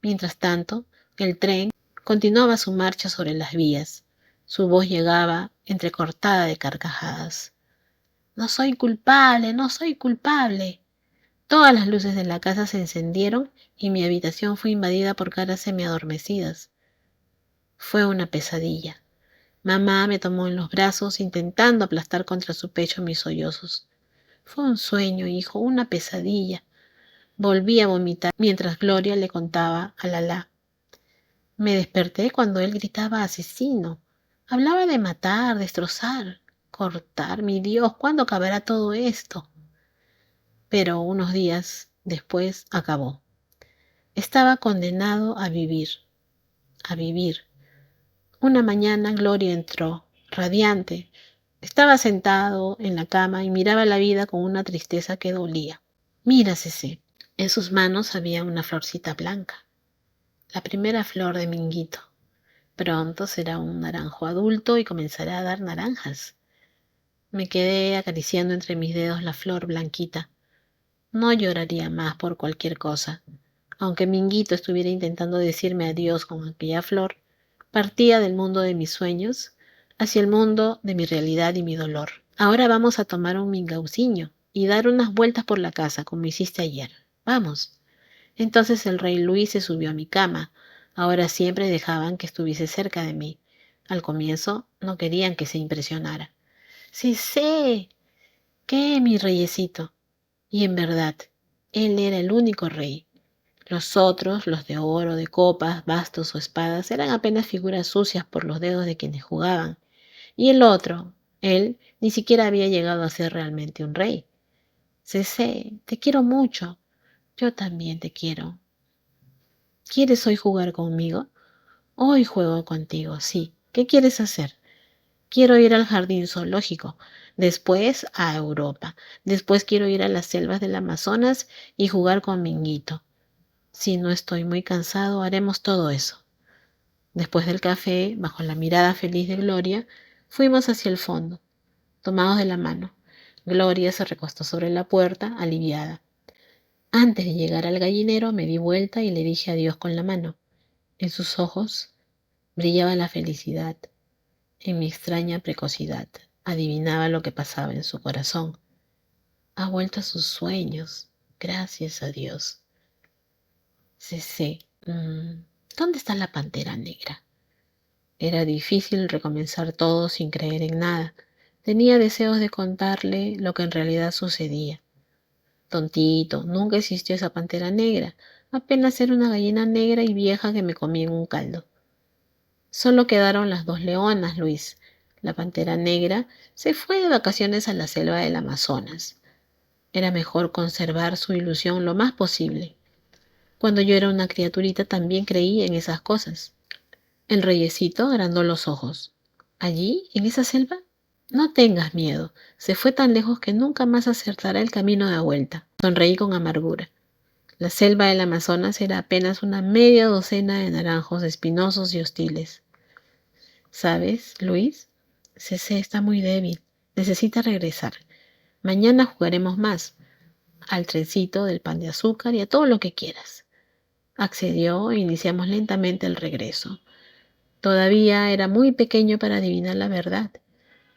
Mientras tanto, el tren continuaba su marcha sobre las vías. Su voz llegaba entrecortada de carcajadas. No soy culpable, no soy culpable. Todas las luces de la casa se encendieron y mi habitación fue invadida por caras semiadormecidas. Fue una pesadilla. Mamá me tomó en los brazos intentando aplastar contra su pecho mis sollozos. Fue un sueño, hijo, una pesadilla. Volví a vomitar mientras Gloria le contaba a Lalá. Me desperté cuando él gritaba asesino. Hablaba de matar, destrozar, cortar. Mi Dios, ¿cuándo acabará todo esto? Pero unos días después acabó. Estaba condenado a vivir, a vivir. Una mañana Gloria entró, radiante. Estaba sentado en la cama y miraba la vida con una tristeza que dolía. Mira, Cece. En sus manos había una florcita blanca, la primera flor de Minguito. Pronto será un naranjo adulto y comenzará a dar naranjas. Me quedé acariciando entre mis dedos la flor blanquita. No lloraría más por cualquier cosa. Aunque Minguito estuviera intentando decirme adiós con aquella flor, partía del mundo de mis sueños hacia el mundo de mi realidad y mi dolor. Ahora vamos a tomar un mingauciño y dar unas vueltas por la casa como hiciste ayer. Vamos. Entonces el rey Luis se subió a mi cama. Ahora siempre dejaban que estuviese cerca de mí. Al comienzo no querían que se impresionara. Sí sé. ¿Qué, mi reyecito? Y en verdad, él era el único rey. Los otros, los de oro, de copas, bastos o espadas, eran apenas figuras sucias por los dedos de quienes jugaban. Y el otro, él, ni siquiera había llegado a ser realmente un rey. Cece, te quiero mucho. Yo también te quiero. ¿Quieres hoy jugar conmigo? Hoy juego contigo, sí. ¿Qué quieres hacer? Quiero ir al jardín zoológico, después a Europa, después quiero ir a las selvas del Amazonas y jugar con Minguito. Si no estoy muy cansado, haremos todo eso. Después del café, bajo la mirada feliz de Gloria, fuimos hacia el fondo, tomados de la mano. Gloria se recostó sobre la puerta, aliviada. Antes de llegar al gallinero, me di vuelta y le dije adiós con la mano. En sus ojos brillaba la felicidad. En mi extraña precocidad, adivinaba lo que pasaba en su corazón. Ha vuelto a sus sueños, gracias a Dios. Cece, ¿dónde está la pantera negra? Era difícil recomenzar todo sin creer en nada. Tenía deseos de contarle lo que en realidad sucedía. Tontito, nunca existió esa pantera negra. Apenas era una gallina negra y vieja que me comí en un caldo. Solo quedaron las dos leonas, Luis. La pantera negra se fue de vacaciones a la selva del Amazonas. Era mejor conservar su ilusión lo más posible. Cuando yo era una criaturita también creí en esas cosas. El reyecito agrandó los ojos. ¿Allí, en esa selva? No tengas miedo. Se fue tan lejos que nunca más acertará el camino de vuelta. Sonreí con amargura. La selva del Amazonas era apenas una media docena de naranjos espinosos y hostiles. ¿Sabes, Luis? Cece está muy débil. Necesita regresar. Mañana jugaremos más. Al trencito del pan de azúcar y a todo lo que quieras. Accedió e iniciamos lentamente el regreso. Todavía era muy pequeño para adivinar la verdad.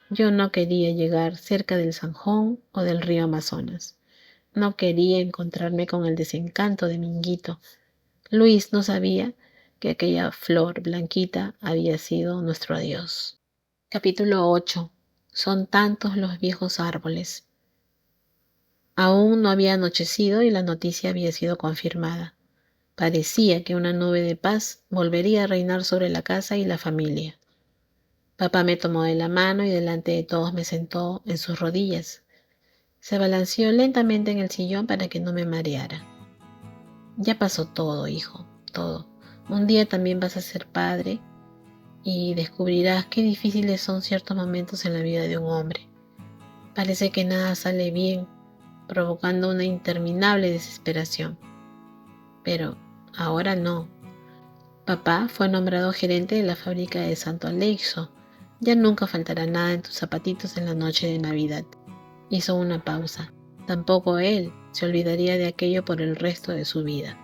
Yo no quería llegar cerca del Zanjón o del río Amazonas. No quería encontrarme con el desencanto de Minguito. Luis no sabía que aquella flor blanquita había sido nuestro adiós. Capítulo 8. Son tantos los viejos árboles. Aún no había anochecido y la noticia había sido confirmada. Parecía que una nube de paz volvería a reinar sobre la casa y la familia. Papá me tomó de la mano y delante de todos me sentó en sus rodillas. Se balanceó lentamente en el sillón para que no me mareara. Ya pasó todo, hijo, todo. Un día también vas a ser padre y descubrirás qué difíciles son ciertos momentos en la vida de un hombre. Parece que nada sale bien, provocando una interminable desesperación. Pero ahora no. Papá fue nombrado gerente de la fábrica de Santo Aleixo. Ya nunca faltará nada en tus zapatitos en la noche de Navidad. Hizo una pausa. Tampoco él se olvidaría de aquello por el resto de su vida.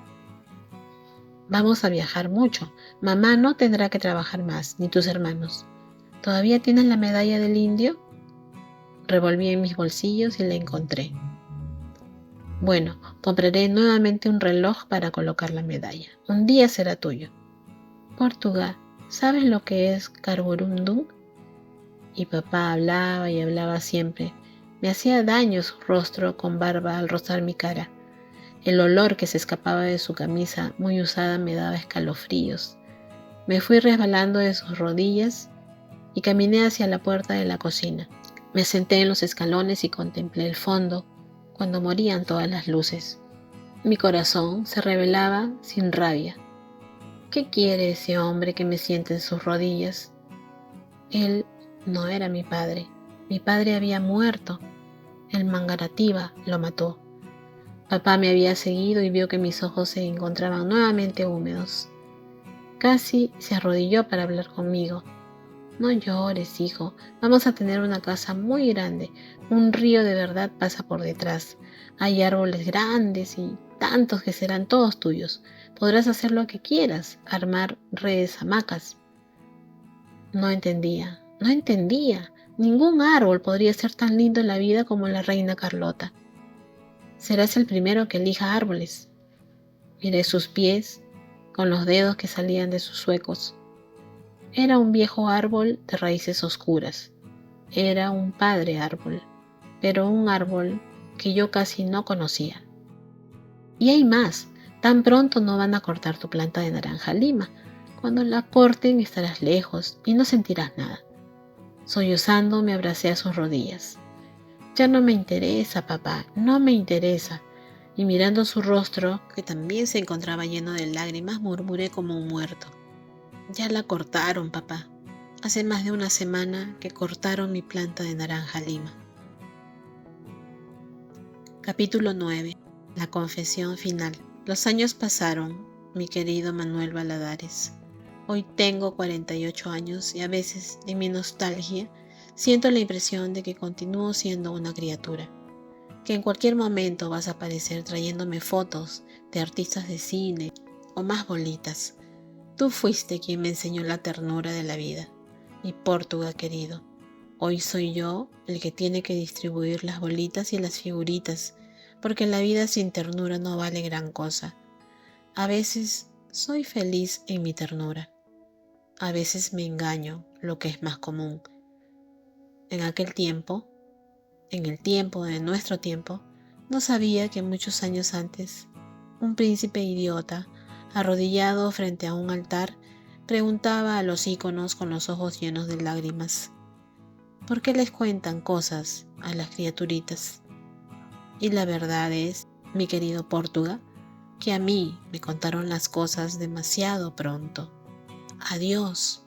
Vamos a viajar mucho. Mamá no tendrá que trabajar más, ni tus hermanos. ¿Todavía tienes la medalla del indio? Revolví en mis bolsillos y la encontré. Bueno, compraré nuevamente un reloj para colocar la medalla. Un día será tuyo. Portugal, ¿sabes lo que es carborundum? Y papá hablaba y hablaba siempre. Me hacía daño su rostro con barba al rozar mi cara. El olor que se escapaba de su camisa muy usada me daba escalofríos. Me fui resbalando de sus rodillas y caminé hacia la puerta de la cocina. Me senté en los escalones y contemplé el fondo cuando morían todas las luces. Mi corazón se rebelaba sin rabia. ¿Qué quiere ese hombre que me siente en sus rodillas? Él no era mi padre. Mi padre había muerto. El Mangaratiba lo mató. Papá me había seguido y vio que mis ojos se encontraban nuevamente húmedos. Casi se arrodilló para hablar conmigo. No llores, hijo. Vamos a tener una casa muy grande. Un río de verdad pasa por detrás. Hay árboles grandes y tantos que serán todos tuyos. Podrás hacer lo que quieras, armar redes, hamacas. No entendía. Ningún árbol podría ser tan lindo en la vida como la reina Carlota. Serás el primero que elija árboles. Miré sus pies, con los dedos que salían de sus huecos. Era un viejo árbol de raíces oscuras. Era un padre árbol, pero un árbol que yo casi no conocía. Y hay más. Tan pronto no van a cortar tu planta de naranja lima. Cuando la corten estarás lejos y no sentirás nada. Sollozando me abracé a sus rodillas. Ya no me interesa, papá, no me interesa. Y mirando su rostro, que también se encontraba lleno de lágrimas, murmuré como un muerto. Ya la cortaron, papá. Hace más de una semana que cortaron mi planta de naranja lima. Capítulo 9. La confesión final. Los años pasaron, mi querido Manuel Valadares. Hoy tengo 48 años y a veces, en mi nostalgia, siento la impresión de que continúo siendo una criatura, que en cualquier momento vas a aparecer trayéndome fotos de artistas de cine o más bolitas. Tú fuiste quien me enseñó la ternura de la vida, mi Portuga querido. Hoy soy yo el que tiene que distribuir las bolitas y las figuritas, porque la vida sin ternura no vale gran cosa. A veces soy feliz en mi ternura. A veces me engaño, lo que es más común. En aquel tiempo, en el tiempo de nuestro tiempo, No sabía que muchos años antes, un príncipe idiota, arrodillado frente a un altar, preguntaba a los íconos con los ojos llenos de lágrimas: ¿por qué les cuentan cosas a las criaturitas? Y la verdad es, mi querido Portuga, que a mí me contaron las cosas demasiado pronto. Adiós.